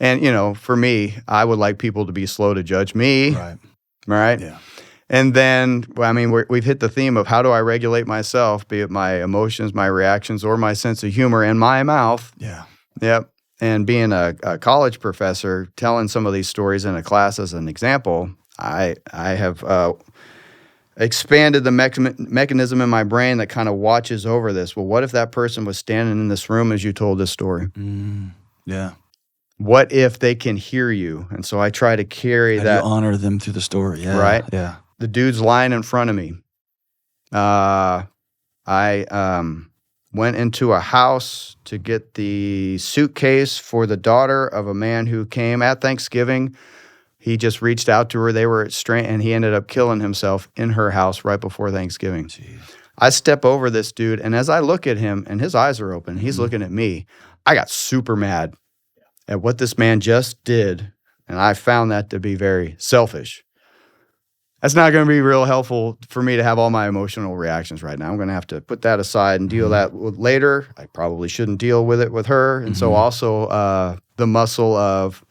And, for me, I would like people to be slow to judge me. Right? Yeah. And then, we've hit the theme of how do I regulate myself, be it my emotions, my reactions, or my sense of humor and my mouth. Yeah. Yep. And being a college professor, telling some of these stories in a class as an example, I have expanded the mechanism in my brain that kind of watches over this. Well, what if that person was standing in this room as you told this story? Yeah. What if they can hear you? And so I try to carry How that. do you honor them through the story? Yeah. Right? Yeah. The dude's lying in front of me. I went into a house to get the suitcase for the daughter of a man who came at Thanksgiving. He just reached out to her. They were and he ended up killing himself in her house right before Thanksgiving. Jeez. I step over this dude, and as I look at him, and his eyes are open, he's looking at me, I got super mad at what this man just did, and I found that to be very selfish. That's not going to be real helpful for me to have all my emotional reactions right now. I'm going to have to put that aside and deal that with later. I probably shouldn't deal with it with her. And so also the muscle of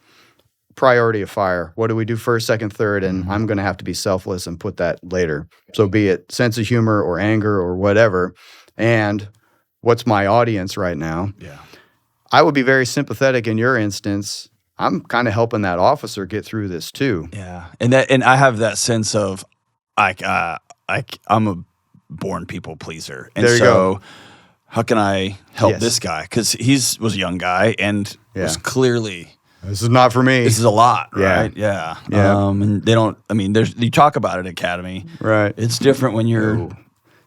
priority of fire. What do we do first, second, third? And I'm going to have to be selfless and put that later. So be it sense of humor or anger or whatever. And what's my audience right now? Yeah. I would be very sympathetic in your instance. I'm kind of helping that officer get through this too. Yeah, and I have that sense of, I'm a born people pleaser, and There you so go. how can I help Yes. this guy? Because was a young guy and was clearly This is not for me. this is a lot, Yeah. right? Yeah, Yeah. and they don't. I mean, you talk about it at Academy. Right. It's different when you're Ooh,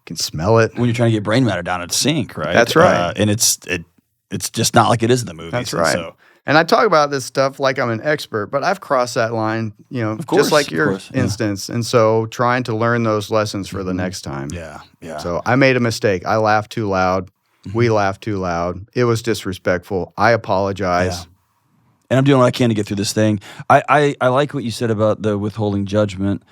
can smell it. when you're trying to get brain matter down at sink, right? That's right. And it's just not like it is in the movies. That's and right. So, And I talk about this stuff like I'm an expert, but I've crossed that line, course, just like of your course, yeah. instance. And so trying to learn those lessons for the next time. yeah. So I made a mistake. I laughed too loud. We laughed too loud. It was disrespectful. I apologize. Yeah. And I'm doing what I can to get through this thing. I like what you said about the withholding judgment.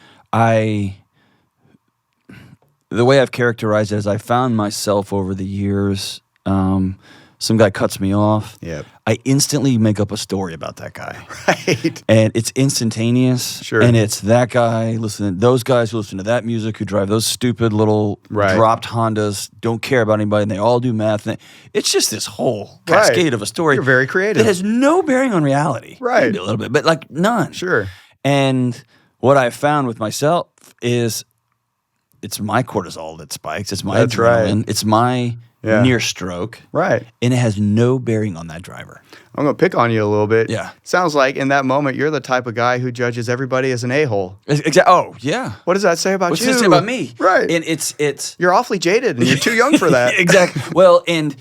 The way I've characterized it is I found myself over the years, some guy cuts me off. Yep. I instantly make up a story about that guy. Right. And it's instantaneous. Sure. And it's that guy, those guys who listen to that music, who drive those stupid little Right. dropped Hondas, don't care about anybody, and they all do math. And it's just this whole Right. cascade of a story. You're very creative. That has no bearing on reality. Right. Maybe a little bit, but like none. Sure. And what I found with myself is it's my cortisol that spikes. It's my That's adrenaline. right. It's my near stroke. Right. And it has no bearing on that driver. I'm going to pick on you a little bit. Yeah. Sounds like in that moment, you're the type of guy who judges everybody as an a-hole. Exactly. Oh, yeah. What does that say about What's you? it say about me? Right. And it's You're awfully jaded and you're too young for that. Exactly. Well, and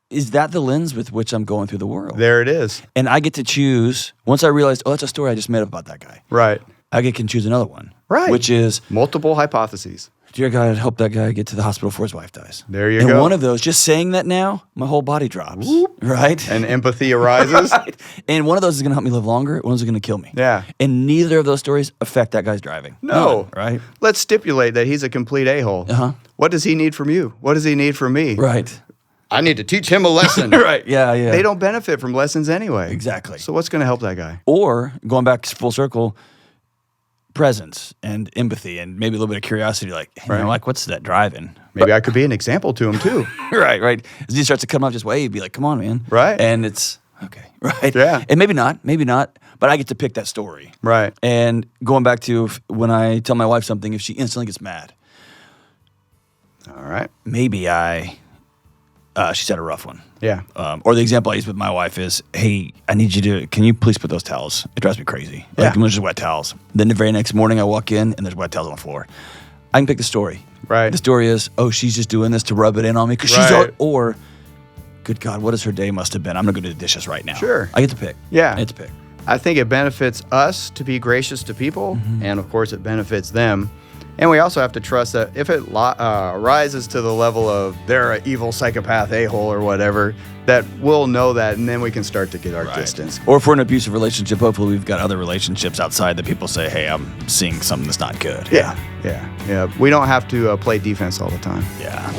is that the lens with which I'm going through the world? There it is. And I get to choose, once I realized, that's a story I just made up about that guy. Right. I can choose another one. Right. Which is, Multiple hypotheses. dear God, help that guy get to the hospital before his wife dies. There you and go. one of those, just saying that now, my whole body drops. Right? And empathy arises. Right. And one of those is going to help me live longer. One of those is going to kill me. Yeah. And neither of those stories affect that guy's driving. No. None, right? Let's stipulate that he's a complete a-hole. Uh-huh. What does he need from you? What does he need from me? Right. I need to teach him a lesson. Right. Yeah, yeah. They don't benefit from lessons anyway. Exactly. So what's going to help that guy? Or, going back full circle, presence and empathy and maybe a little bit of curiosity, like, hey, Right. like, what's that driving? Maybe I could be an example to him too. Right. As he starts to come up, just wave, be like, come on, man. Right. And it's, okay, right? Yeah. And maybe not, but I get to pick that story. Right. And going back to when I tell my wife something, if she instantly gets mad, All right. maybe she's had a rough one. Yeah. Or the example I use with my wife is, hey, can you please put those towels? It drives me crazy. Yeah. Like, there's just wet towels. Then the very next morning I walk in and there's wet towels on the floor. I can pick the story. Right. The story is, oh, she's just doing this to rub it in on me because Right. or, good God, what is her day must have been? I'm going to go do the dishes right now. Sure. I get to pick. Yeah. I get to pick. I think it benefits us to be gracious to people, and of course, it benefits them. And we also have to trust that if it rises to the level of they're an evil psychopath a-hole or whatever, that we'll know that, and then we can start to get our distance. Or if we're in an abusive relationship, hopefully we've got other relationships outside that people say, hey, I'm seeing something that's not good. Yeah. We don't have to play defense all the time. Yeah.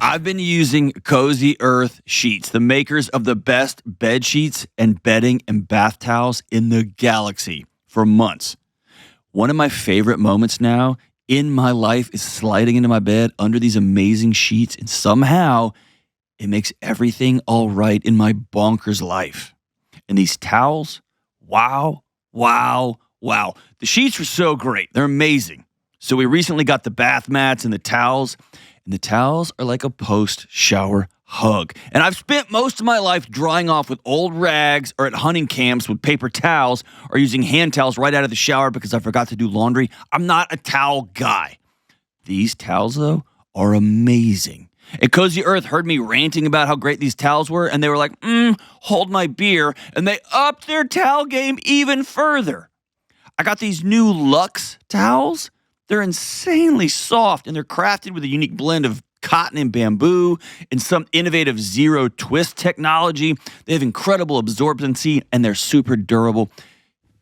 I've been using Cozy Earth Sheets, the makers of the best bed sheets and bedding and bath towels in the galaxy, for months. One of my favorite moments now in my life is sliding into my bed under these amazing sheets and somehow It makes everything all right in my bonkers life. And these towels, wow, wow, wow. The sheets are so great. They're amazing. So we recently got the bath mats and the towels are like a post-shower hug. And I've spent most of my life drying off with old rags or at hunting camps with paper towels or using hand towels right out of the shower because I forgot to do laundry. I'm not a towel guy. These towels, though, are amazing. And Cozy Earth heard me ranting about how great these towels were, and they were like, hold my beer, and they upped their towel game even further. I got these new Luxe towels. They're insanely soft, and they're crafted with a unique blend of cotton and bamboo and some innovative zero twist technology. They have incredible absorbency, and they're super durable.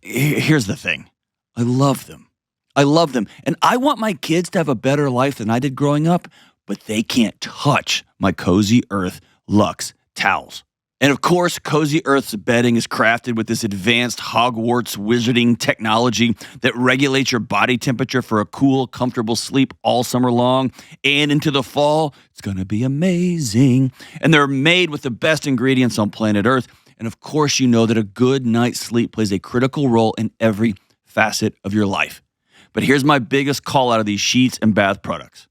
Here's the thing. I love them. And I want my kids to have a better life than I did growing up, but they can't touch my Cozy Earth Luxe towels. And of course, Cozy Earth's bedding is crafted with this advanced Hogwarts wizarding technology that regulates your body temperature for a cool, comfortable sleep all summer long. And into the fall, it's going to be amazing. And they're made with the best ingredients on planet Earth. And of course, you know that a good night's sleep plays a critical role in every facet of your life. But here's my biggest call out of these sheets and bath products.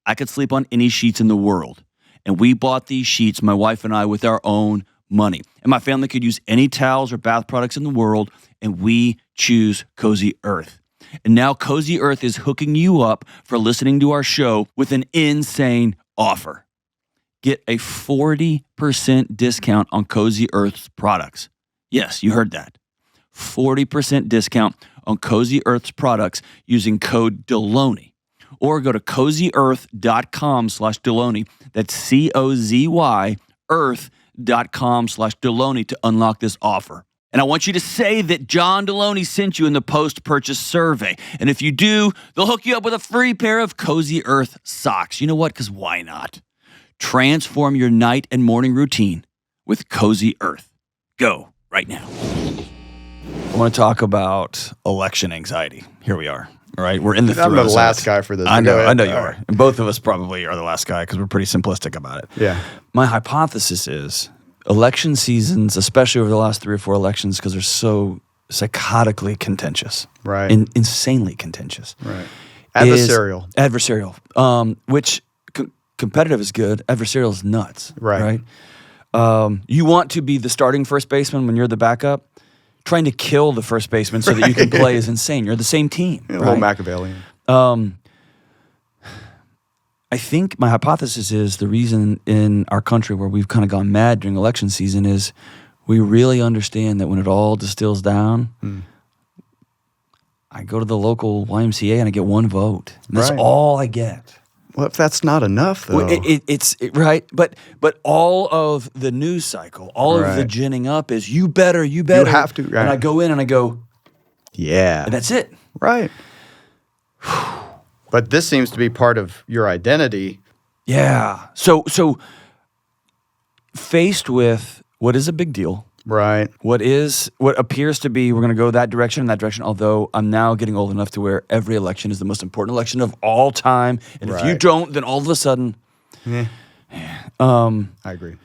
I could sleep on any sheets in the world. And we bought these sheets, my wife and I, with our own money. And my family could use any towels or bath products in the world, and we choose Cozy Earth. And now Cozy Earth is hooking you up for listening to our show with an insane offer. Get a 40% discount on Cozy Earth's products. Yes, you heard that. 40% discount on Cozy Earth's products using code Delony. Or go to CozyEarth.com/Delony. That's COZY Earth.com/Delony to unlock this offer. And I want you to say that John Delony sent you in the post-purchase survey. And if you do, they'll hook you up with a free pair of Cozy Earth socks. You know what? Because why not? Transform your night and morning routine with Cozy Earth. Go right now. I want to talk about election anxiety. Here we are. All right, we're in the I'm the last guy for this. I know you are. And both of us probably are the last guy because we're pretty simplistic about it. Yeah. My hypothesis is election seasons, especially over the last 3 or 4 elections, because they're so psychotically contentious. Right. Insanely contentious. Right. Adversarial. Which competitive is good. Adversarial is nuts. Right. You want to be the starting first baseman when you're the backup. Trying to kill the first baseman so that you can play is insane. You're the same team. A little Machiavellian. I think my hypothesis is the reason in our country where we've kind of gone mad during election season is we really understand that when it all distills down, I go to the local YMCA and I get 1 vote. That's all I get. Well, if that's not enough, though. Well, it's right, but all of the news cycle, all of the ginning up is you better. You have to. Right. And I go in and I go, yeah. And that's it. Right. But this seems to be part of your identity. Yeah. So faced with what is a big deal. Right. What appears to be, we're going to go that direction and that direction, although I'm now getting old enough to where every election is the most important election of all time. And if you don't, then all of a sudden. I agree.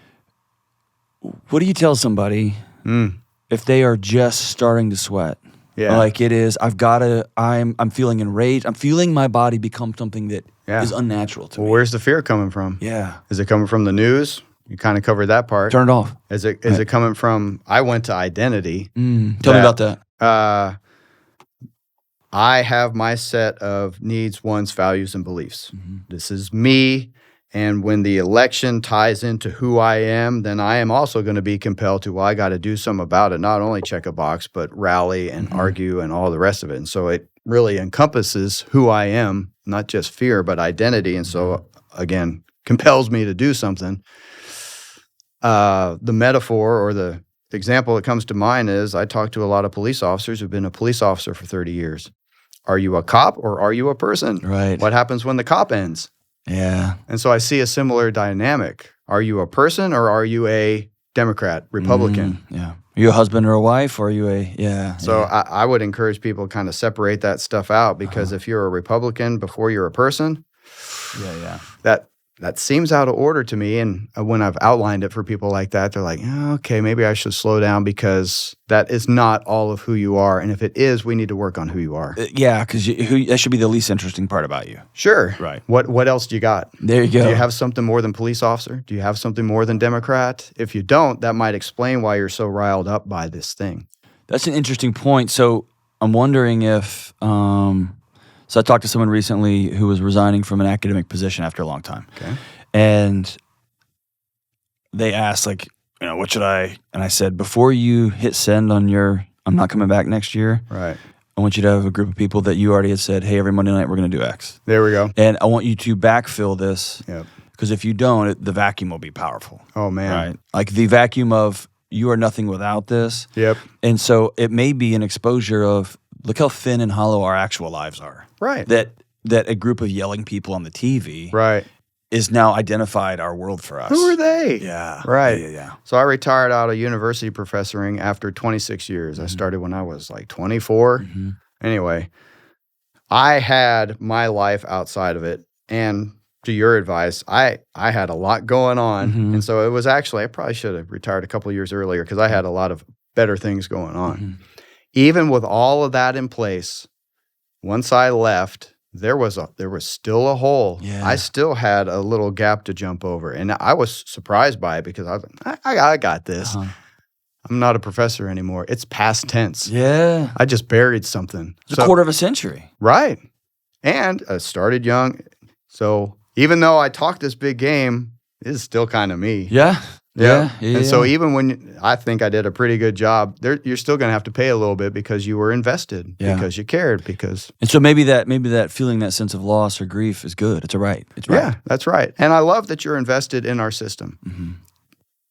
What do you tell somebody if they are just starting to sweat? Yeah. Like it is, I'm feeling enraged. I'm feeling my body become something that is unnatural to me. Well, where's the fear coming from? Yeah. Is it coming from the news? You kind of covered that part. Turn it off. Is it coming from, I went to identity. Tell me about that. I have my set of needs, wants, values, and beliefs. This is me. And when the election ties into who I am, then I am also going to be compelled to, well, I got to do something about it. Not only check a box, but rally and argue and all the rest of it. And so it really encompasses who I am, not just fear, but identity. And so, again, compels me to do something. The metaphor or the example that comes to mind is I talk to a lot of police officers who've been a police officer for 30 years. Are you a cop or are you a person? Right. What happens when the cop ends? Yeah. And so I see a similar dynamic. Are you a person or are you a Democrat, Republican? Yeah. Are you a husband or a wife or are you So I would encourage people to kind of separate that stuff out because if you're a Republican before you're a person, that that seems out of order to me. And when I've outlined it for people like that, they're like, oh, okay, maybe I should slow down because that is not all of who you are. And if it is, we need to work on who you are. Yeah, because that should be the least interesting part about you. Sure. Right. What else do you got? There you go. Do you have something more than police officer? Do you have something more than Democrat? If you don't, that might explain why you're so riled up by this thing. That's an interesting point. So I'm wondering if so I talked to someone recently who was resigning from an academic position after a long time. Okay. And they asked, like, what should I? And I said, before you hit send on your I'm not coming back next year, right, I want you to have a group of people that you already had said, hey, every Monday night we're going to do X. There we go. And I want you to backfill this. Yep. Because if you don't, the vacuum will be powerful. Oh, man. Right? Like the vacuum of you are nothing without this. Yep. And so it may be an exposure of look how thin and hollow our actual lives are. Right. That a group of yelling people on the TV right. is now identified our world for us. Who are they? Yeah. Right. Yeah. So I retired out of university professoring after 26 years. I started when I was like 24. Mm-hmm. Anyway, I had my life outside of it. And to your advice, I had a lot going on. Mm-hmm. And so it was actually, I probably should have retired a couple of years earlier because I had a lot of better things going on. Mm-hmm. Even with all of that in place, once I left, there was still a hole. Yeah. I still had a little gap to jump over. And I was surprised by it because I was like, I got this. Uh-huh. I'm not a professor anymore. It's past tense. Yeah. I just buried something. It's a quarter of a century. Right. And I started young. So even though I talked this big game, it is still kind of me. Yeah. Yeah. And so even when I think I did a pretty good job, you're still going to have to pay a little bit because you were invested, because you cared, because. And so maybe that feeling, that sense of loss or grief is good. It's all right. It's right. Yeah, that's right. And I love that you're invested in our system. Mm-hmm.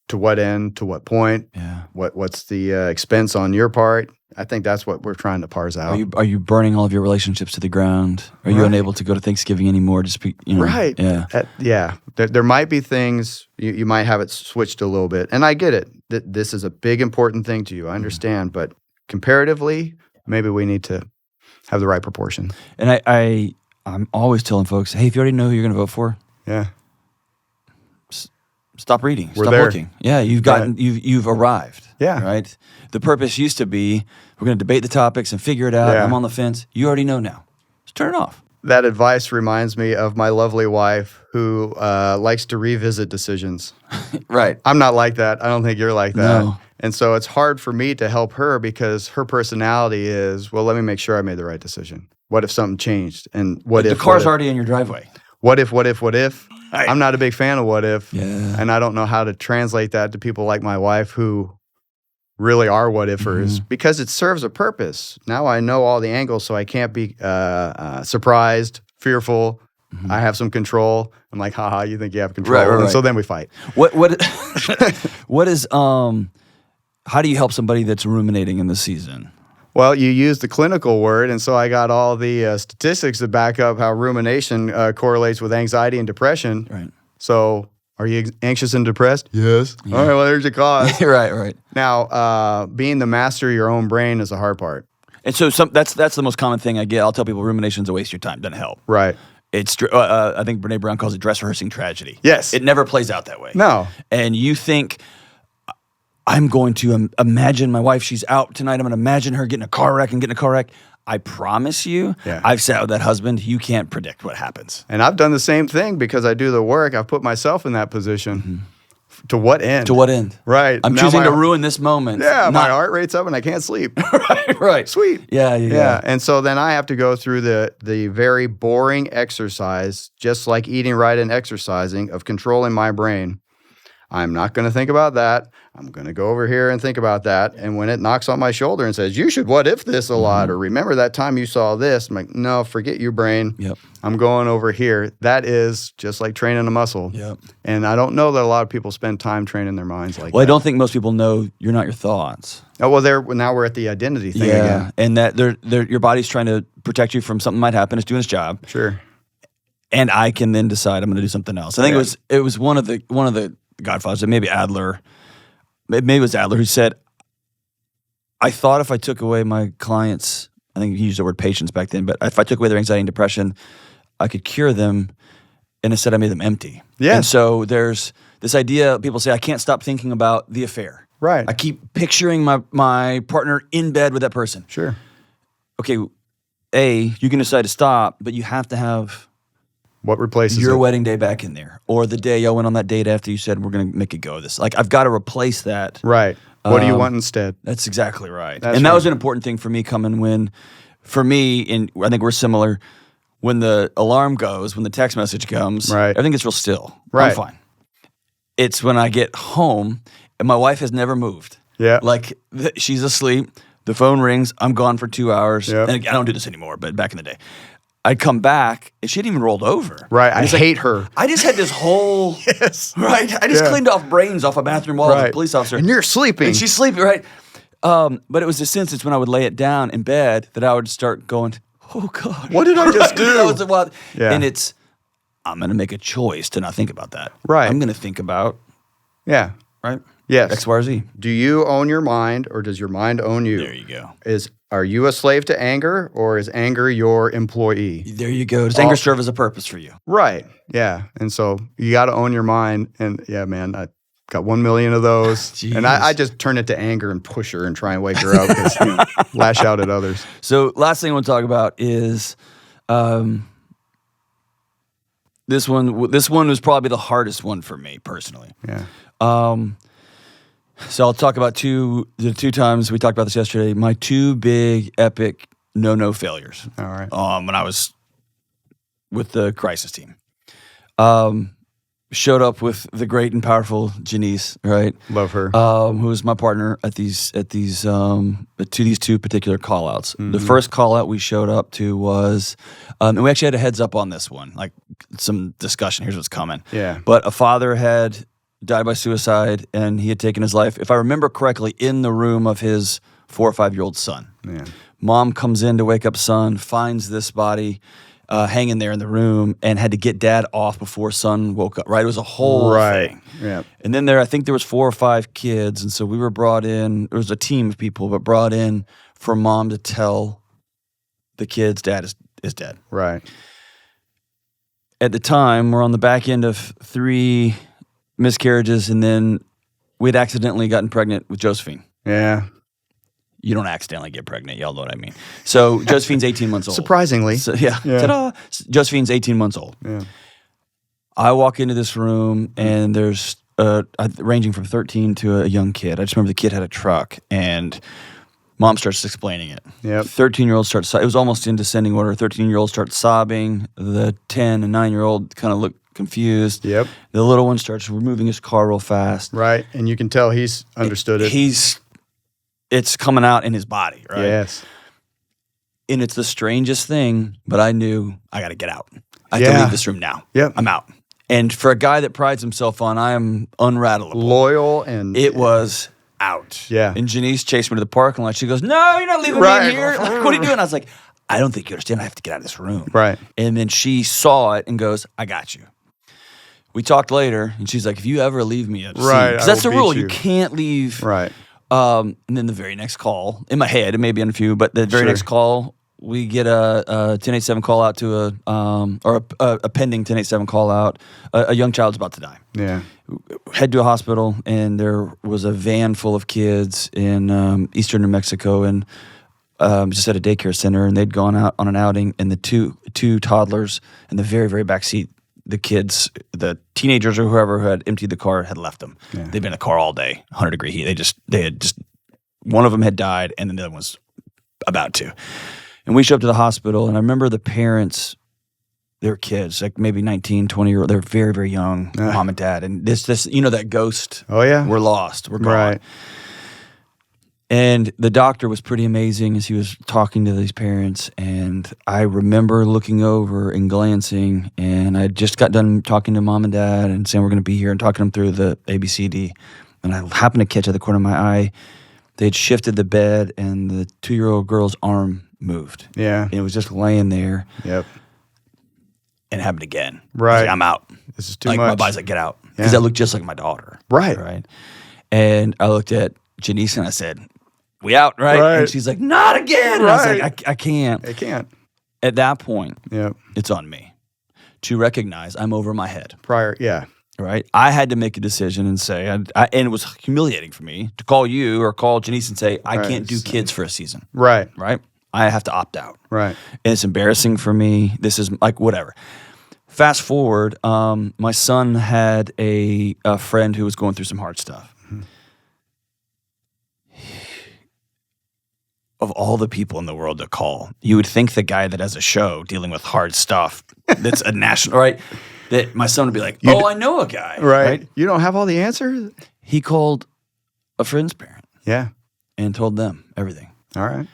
To what end? To what point? Yeah. What's the expense on your part? I think that's what we're trying to parse out. Are you burning all of your relationships to the ground? Are you unable to go to Thanksgiving anymore? Right. Yeah. There might be things you might have it switched a little bit, and I get it. That this is a big important thing to you. I understand, but comparatively, maybe we need to have the right proportion. And I'm always telling folks, hey, if you already know who you're going to vote for, yeah, stop reading. We're stop there. looking. Yeah, you've arrived. Yeah. Right? The purpose used to be we're going to debate the topics and figure it out. Yeah. I'm on the fence. You already know now. Just turn it off. That advice reminds me of my lovely wife who likes to revisit decisions. Right. I'm not like that. I don't think you're like that. No. And so it's hard for me to help her because her personality is, well, let me make sure I made the right decision. What if something changed? And what if the car's what if? already in your driveway. What if? Right. I'm not a big fan of what if. Yeah. And I don't know how to translate that to people like my wife who really are what ifers because it serves a purpose. Now I know all the angles, so I can't be surprised, fearful. I have some control. I'm like, haha, you think you have control. Right. And so then we fight. What is how do you help somebody that's ruminating in the season? Well, you used the clinical word, and so I got all the statistics to back up how rumination correlates with anxiety and depression. Right. So, are you anxious and depressed? Yes. Yeah. All right, well, there's your cause. Right. Now, being the master of your own brain is the hard part. And so that's the most common thing I get. I'll tell people rumination's a waste of your time. Doesn't help. Right. It's I think Brene Brown calls it dress rehearsing tragedy. Yes. It never plays out that way. No. And you think, I'm going to imagine my wife, she's out tonight. I'm going to imagine her getting a car wreck. I promise you, I've sat with that husband. You can't predict what happens. And I've done the same thing because I do the work. I've put myself in that position. To what end? To what end? Right. I'm now choosing to ruin this moment. Yeah, my heart rate's up and I can't sleep. Right. Sweet. Yeah. And so then I have to go through the very boring exercise, just like eating right and exercising, of controlling my brain. I'm not going to think about that. I'm going to go over here and think about that. And when it knocks on my shoulder and says, you should what if this a lot, or remember that time you saw this, I'm like, no, forget you, brain. Yep. I'm going over here. That is just like training a muscle. Yep. And I don't know that a lot of people spend time training their minds like that. Well, I don't think most people know you're not your thoughts. Oh, well, now we're at the identity thing again. And that your body's trying to protect you from something might happen. It's doing its job. Sure. And I can then decide I'm going to do something else. I think it was one of the Godfathers, maybe Adler. Maybe it was Adler who said, I thought if I took away my clients, I think he used the word patience back then, but if I took away their anxiety and depression, I could cure them and instead I made them empty. Yes. And so there's this idea, people say, I can't stop thinking about the affair. Right. I keep picturing my partner in bed with that person. Sure. Okay, you can decide to stop, but you have to have What replaces your it? wedding day back in there. Or the day y'all went on that date after you said, we're going to make it go this. Like, I've got to replace that. Right. What do you want instead? That's exactly right. That's and that right. was an important thing for me coming when, for me, and I think we're similar, when the alarm goes, when the text message comes, Right. everything gets real still. Right. I'm fine. It's when I get home, and my wife has never moved. Yeah. Like, she's asleep, the phone rings, I'm gone for 2 hours. Yep. And I don't do this anymore, but back in the day. I'd come back, and she hadn't even rolled over. Right. And I it's like, hate her. I just had this whole, Yes. right? I just Yeah. cleaned off brains off a bathroom wall as a Right. police officer. And you're sleeping. And she's sleeping, right? But it was this instance when I would lay it down in bed that I would start going, oh, God. What did I just do? That was the wild. Yeah. And I'm going to make a choice to not think about that. Right. I'm going to think about, Yeah. right? Yes. X, Y, or Z. Do you own your mind or does your mind own you? There you go. Are you a slave to anger or is anger your employee? There you go. Does anger serve as a purpose for you? Right. Yeah. And so you got to own your mind. And yeah, man, I got 1 million of those. And I just turn it to anger and push her and try and wake her up because lash out at others. So last thing I want to talk about is this one. This one was probably the hardest one for me personally. Yeah. So I'll talk about the two times we talked about this yesterday. My two big epic no failures. All right. When I was with the crisis team, showed up with the great and powerful Janice, right? Love her. Who was my partner at these to these two particular call outs. The first call out we showed up to was, and we actually had a heads up on this one, like some discussion. Here's what's coming. Yeah. But a father had died by suicide, and he had taken his life, if I remember correctly, in the room of his 4 or 5-year-old son. Yeah. Mom comes in to wake up son, finds this body hanging there in the room, and had to get dad off before son woke up. Right, it was a whole thing. Yeah. And then I think there was 4 or 5 kids, and so we were brought in. There was a team of people, but brought in for mom to tell the kids dad is dead. Right. At the time, we're on the back end of 3 miscarriages, and then we'd accidentally gotten pregnant with Josephine. Yeah. You don't accidentally get pregnant. Y'all know what I mean. So Josephine's 18 months old. Surprisingly. So, yeah. Yeah. Ta-da. Josephine's 18 months old. Yeah. I walk into this room, and there's ranging from 13 to a young kid. I just remember the kid had a truck, and mom starts explaining it. Yep. 13-year-old starts, it was almost in descending order. 13-year-old starts sobbing. The 10 and 9-year-old kind of look confused. Yep. The little one starts removing his car real fast. Right. And you can tell he's understood it. It's coming out in his body, right? Yes. And it's the strangest thing, but I knew I got to get out. I have to leave this room now. Yep. I'm out. And for a guy that prides himself on, I am unrattleable. Loyal and It was out. Yeah. And Janice chased me to the parking lot. She goes, "No, you're not leaving me in here. Like, what are you doing?" I was like, "I don't think you understand. I have to get out of this room." Right. And then she saw it and goes, "I got you." We talked later, and she's like, "If you ever leave me at sea," Right, because I that's the will rule. beat You you. can't leave. Right. And then the very next call, in my head, it may be on a few, but the very Sure. next call, we get a 1087 call out to a pending 1087 call out. A young child's about to die. Yeah. Head to a hospital, and there was a van full of kids in eastern New Mexico, and just at a daycare center, and they'd gone out on an outing, and the two toddlers in the very, very back seat, the kids, the teenagers or whoever who had emptied the car had left them. Yeah. They'd been in the car all day, 100-degree heat. They had just one of them had died, and then the other one was about to. And we showed up to the hospital, and I remember the parents, they were kids, like maybe 19, 20-year-old. They're very, very young, mom and dad. And this, that ghost, Oh, yeah. we're lost, we're gone. Right. And the doctor was pretty amazing as he was talking to these parents. And I remember looking over and glancing, and I just got done talking to mom and dad and saying we're going to be here and talking them through the ABCD. And I happened to catch at the corner of my eye, they had shifted the bed, and the 2-year-old girl's arm moved. Yeah. And it was just laying there. Yep. And it happened again. I was Right. like, I'm out. This is too Like, much. my body's like, get out. Because Yeah. that looked just like my daughter. Right. Right. And I looked at Janice and I said, "We out, right?" Right. And she's like, "Not again." And I was Right. like, I can't. They can't. At that point, Yep. it's on me. to recognize I'm over my head. Yeah. Right? I had to make a decision and say, and it was humiliating for me to call you or call Janice and say, I can't do kids for a season. Right. Right? I have to opt out. Right. And it's embarrassing for me. This is like whatever. Fast forward, my son had a friend who was going through some hard stuff. Mm-hmm. Of all the people in the world to call, you would think the guy that has a show dealing with hard stuff that's a national, right? That my son would be like, I know a guy. Right. You don't have all the answers? He called a friend's parent. Yeah. And told them everything. All right.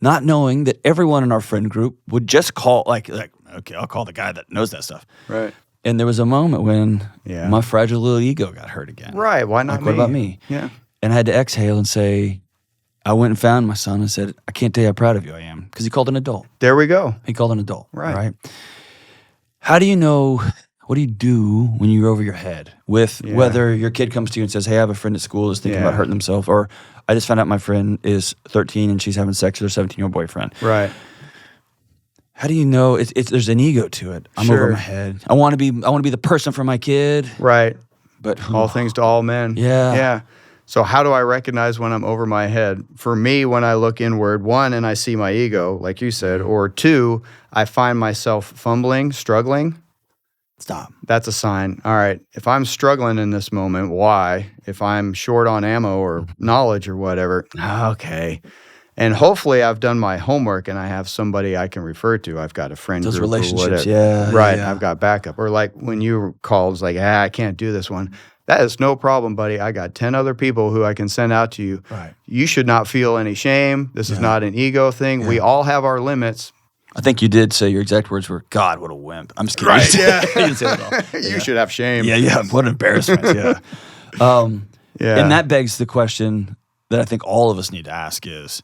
Not knowing that everyone in our friend group would just call, like, okay, I'll call the guy that knows that stuff. Right. And there was a moment when my fragile little ego got hurt again. Right. Why not me? What about me? Yeah. And I had to exhale and say, I went and found my son and said, I can't tell you how proud of you I am. Because he called an adult. There we go. He called an adult. Right. How do you know, what do you do when you're over your head with whether your kid comes to you and says, hey, I have a friend at school that's thinking about hurting themselves, or I just found out my friend is 13 and she's having sex with her 17-year-old boyfriend. Right. How do you know? There's an ego to it. I'm over my head. I want to be the person for my kid. Right. But all things to all men. Yeah. Yeah. So how do I recognize when I'm over my head? For me, when I look inward, one, and I see my ego, like you said, or two, I find myself fumbling, struggling. Stop. That's a sign. All right. If I'm struggling in this moment, why? If I'm short on ammo or knowledge or whatever, okay. And hopefully I've done my homework and I have somebody I can refer to. I've got a friend Those group relationships, or whatever. Right. I've got backup. Or like when you called, it's like, I can't do this one. That is no problem, buddy. I got 10 other people who I can send out to you. Right. You should not feel any shame. This is not an ego thing. Yeah. We all have our limits. I think you did say your exact words were, God, what a wimp. I'm just kidding. Right, yeah. You didn't say that at all. You should have shame. Yeah. What an embarrassment, yeah. And that begs the question that I think all of us need to ask is,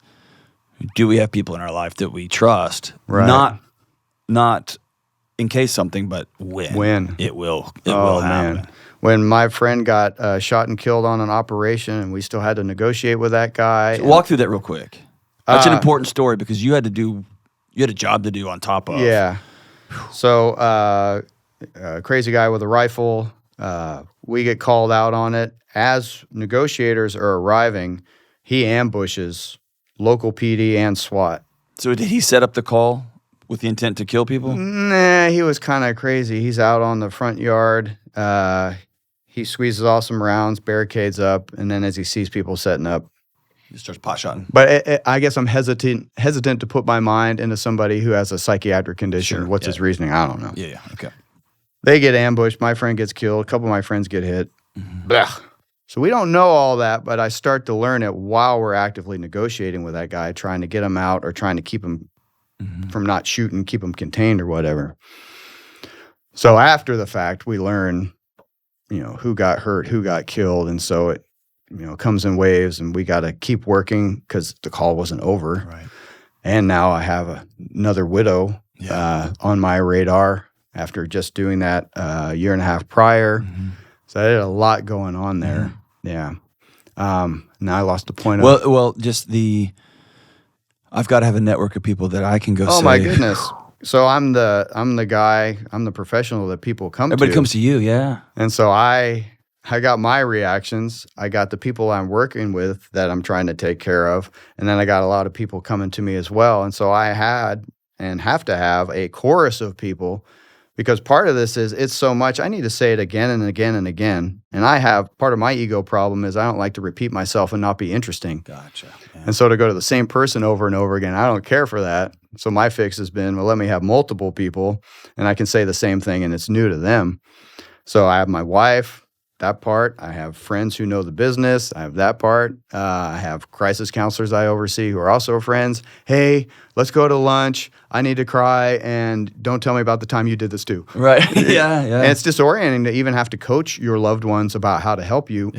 do we have people in our life that we trust? Right. Not in case something, but when. It will happen. Man. When my friend got shot and killed on an operation and we still had to negotiate with that guy. So walk through that real quick. That's an important story because you had a job to do on top of. Yeah. So crazy guy with a rifle. We get called out on it. As negotiators are arriving, he ambushes local PD and SWAT. So did he set up the call with the intent to kill people? Nah, he was kind of crazy. He's out on the front yard. He squeezes off some rounds, barricades up, and then as he sees people setting up, he starts pot-shotting. But I guess I'm hesitant to put my mind into somebody who has a psychiatric condition. Sure, What's his reasoning? I don't know. Yeah, okay. They get ambushed. My friend gets killed. A couple of my friends get hit. Mm-hmm. So we don't know all that, but I start to learn it while we're actively negotiating with that guy, trying to get him out or trying to keep him from not shooting, keep him contained or whatever. So after the fact, we learn, who got hurt, who got killed. And so it, comes in waves and we got to keep working because the call wasn't over. Right. And now I have another widow on my radar after just doing that a year and a half prior. Mm-hmm. So I had a lot going on there. Mm-hmm. Yeah. Now I lost the point of. Well, I've got to have a network of people that I can go. Oh my goodness! So I'm the guy. I'm the professional that people come to. Everybody comes to you, yeah. And so I got my reactions. I got the people I'm working with that I'm trying to take care of, and then I got a lot of people coming to me as well. And so I had and have to have a chorus of people. Because part of this is it's so much, I need to say it again and again and again. And part of my ego problem is I don't like to repeat myself and not be interesting. Gotcha. Yeah. And so to go to the same person over and over again, I don't care for that. So my fix has been, let me have multiple people and I can say the same thing and it's new to them. So I have my wife, that part. I have friends who know the business. I have that part. I have crisis counselors I oversee who are also friends. Hey, let's go to lunch. I need to cry, and don't tell me about the time you did this too. Right. Yeah. And it's disorienting to even have to coach your loved ones about how to help you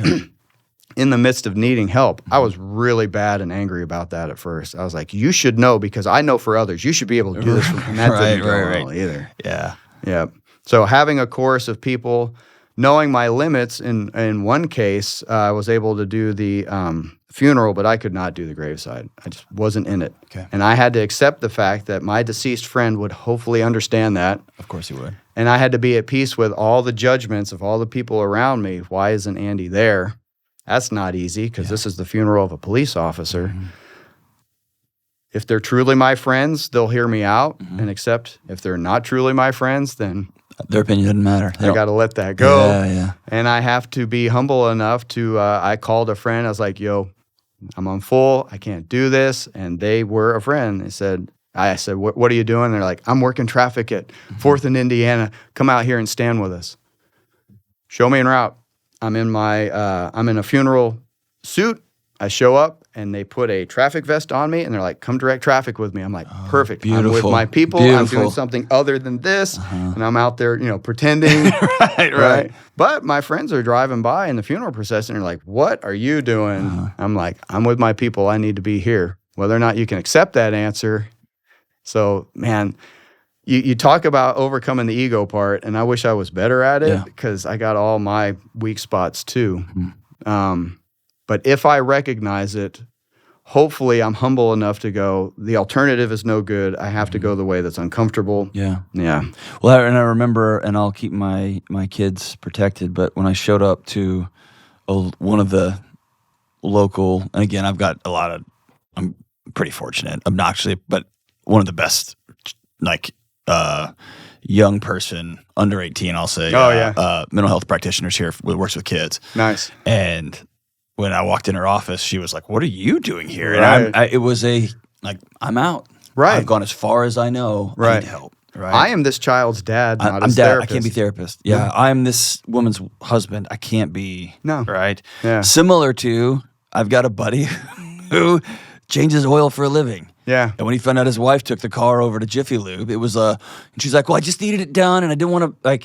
in the midst of needing help. I was really bad and angry about that at first. I was like, you should know because I know for others. You should be able to do this. And that didn't go well either. Yeah. Yeah. So having a chorus of people, knowing my limits, in one case, I was able to do the funeral, but I could not do the graveside. I just wasn't in it. Okay. And I had to accept the fact that my deceased friend would hopefully understand that. Of course he would. And I had to be at peace with all the judgments of all the people around me. Why isn't Andy there? That's not easy because this is the funeral of a police officer. Mm-hmm. If they're truly my friends, they'll hear me out and accept. If they're not truly my friends, then Their opinion doesn't matter. I got to let that go. Yeah. And I have to be humble enough to, I called a friend. I was like, yo, I'm on full. I can't do this. And they were a friend. I said, what are you doing? They're like, I'm working traffic at 4th and Indiana. Come out here and stand with us. Show me en route. I'm in a funeral suit. I show up and they put a traffic vest on me and they're like, come direct traffic with me. I'm like, perfect. Beautiful. I'm with my people. Beautiful. I'm doing something other than this. And I'm out there, pretending. right. But my friends are driving by in the funeral procession and they're like, what are you doing? I'm like, I'm with my people. I need to be here. Whether or not you can accept that answer. So, man, you talk about overcoming the ego part, and I wish I was better at it because I got all my weak spots too. But if I recognize it, hopefully I'm humble enough to go, the alternative is no good. I have to go the way that's uncomfortable. Yeah. Well, and I remember, and I'll keep my kids protected, but when I showed up to one of the local, and again, I'm pretty fortunate, obnoxiously, but one of the best, young person, under 18, I'll say, mental health practitioners here who works with kids. Nice. And when I walked in her office, she was like, what are you doing here? Right. And it was I'm out. Right. I've gone as far as I know. Right. I need help. Right. I am this child's dad, not I'm his dad. therapist. I can't be therapist. Yeah. I'm this woman's husband. I can't be. No. Right. Yeah. Similar to, I've got a buddy who changes oil for a living. Yeah. And when he found out his wife took the car over to Jiffy Lube, it was and she's like, well, I just needed it done and I didn't want to,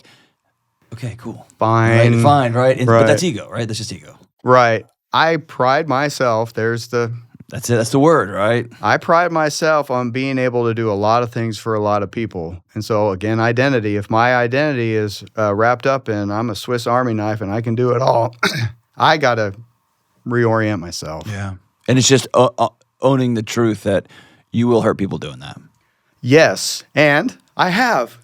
okay, cool. Fine. Right? But that's ego, right? That's just ego. Right. I pride myself, that's it, that's the word, right? I pride myself on being able to do a lot of things for a lot of people. And so, again, identity. If my identity is wrapped up in I'm a Swiss Army knife and I can do it all, I got to reorient myself. Yeah. And it's just owning the truth that you will hurt people doing that. Yes. And I have.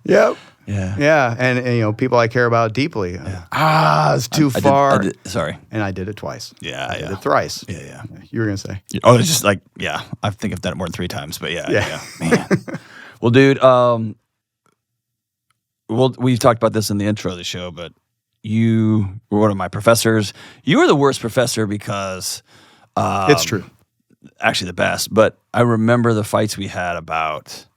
Yep. Yeah. Yeah. And people I care about deeply. Yeah. It's too far. Sorry. And I did it twice. Yeah. I did it thrice. Yeah. You were going to say. Oh, it's just I think I've done it more than 3 times, but yeah. Man. Well, dude, we talked about this in the intro of the show, but you were one of my professors. You were the worst professor because it's true. Actually the best, but I remember the fights we had about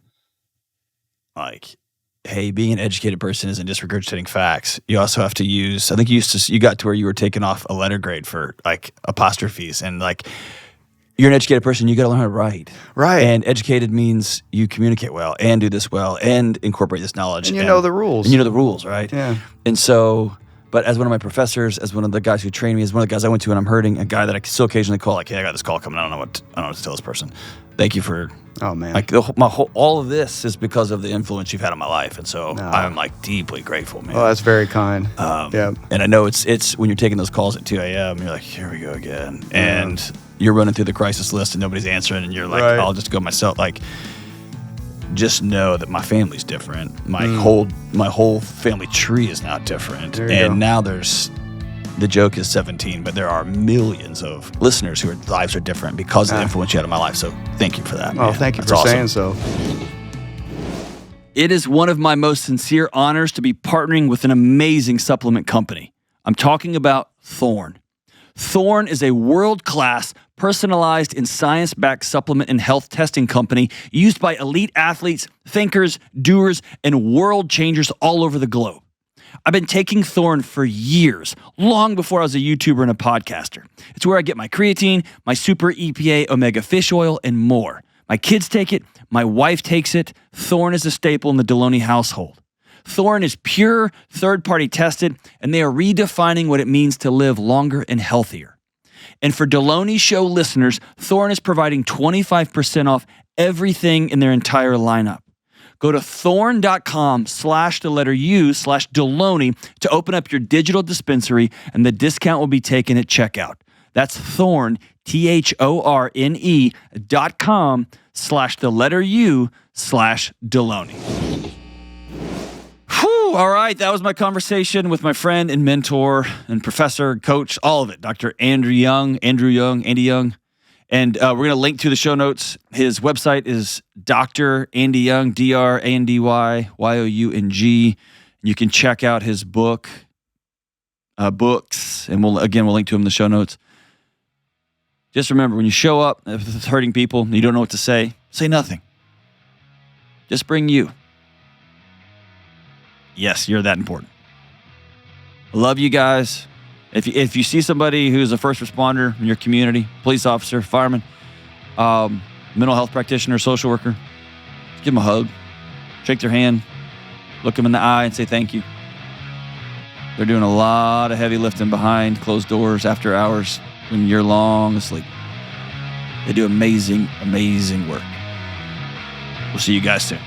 hey, being an educated person isn't just regurgitating facts. You also have to use, I think you got to where you were taking off a letter grade for apostrophes and you're an educated person, you got to learn how to write. Right. And educated means you communicate well and do this well and incorporate this knowledge. And you know the rules. And you know the rules, right? Yeah. And so, but as one of my professors, as one of the guys who trained me, as one of the guys I went to when I'm hurting, a guy that I still occasionally call, hey, I got this call coming. I don't know what to tell this person. Thank you for. Oh man. All of this is because of the influence you've had on my life, and so I'm deeply grateful, man. Oh, that's very kind. Yeah. And I know it's when you're taking those calls at 2 a.m. You're like, here we go again, and you're running through the crisis list and nobody's answering, and you're like, I'll just go myself. Just know that my family's different. My whole family tree is now different, and now the joke is 17, but there are millions of listeners whose lives are different because of the influence you had in my life. So thank you for that. Oh, thank you for saying so. It is one of my most sincere honors to be partnering with an amazing supplement company. I'm talking about Thorne. Thorne is a world-class, personalized and science-backed supplement and health testing company used by elite athletes, thinkers, doers, and world changers all over the globe. I've been taking Thorne for years, long before I was a YouTuber and a podcaster. It's where I get my creatine, my super EPA omega fish oil, and more. My kids take it. My wife takes it. Thorne is a staple in the Delony household. Thorne is pure, third-party tested, and they are redefining what it means to live longer and healthier. And for Delony Show listeners, Thorne is providing 25% off everything in their entire lineup. Go to thorn.com/U/Delony to open up your digital dispensary, and the discount will be taken at checkout. That's Thorn, THORNE.com/U/Delony. Whew, all right, that was my conversation with my friend and mentor and professor, coach, all of it, Dr. Andy Young. And we're going to link to the show notes. His website is Dr. Andy Young, DrAndyYoung. You can check out his books, and we'll link to him in the show notes. Just remember, when you show up with hurting people and you don't know what to say nothing. Just bring you. Yes, you're that important. I love you guys. If you see somebody who's a first responder in your community, police officer, fireman, mental health practitioner, social worker, give them a hug, shake their hand, look them in the eye and say thank you. They're doing a lot of heavy lifting behind closed doors after hours when you're long asleep. They do amazing, amazing work. We'll see you guys soon.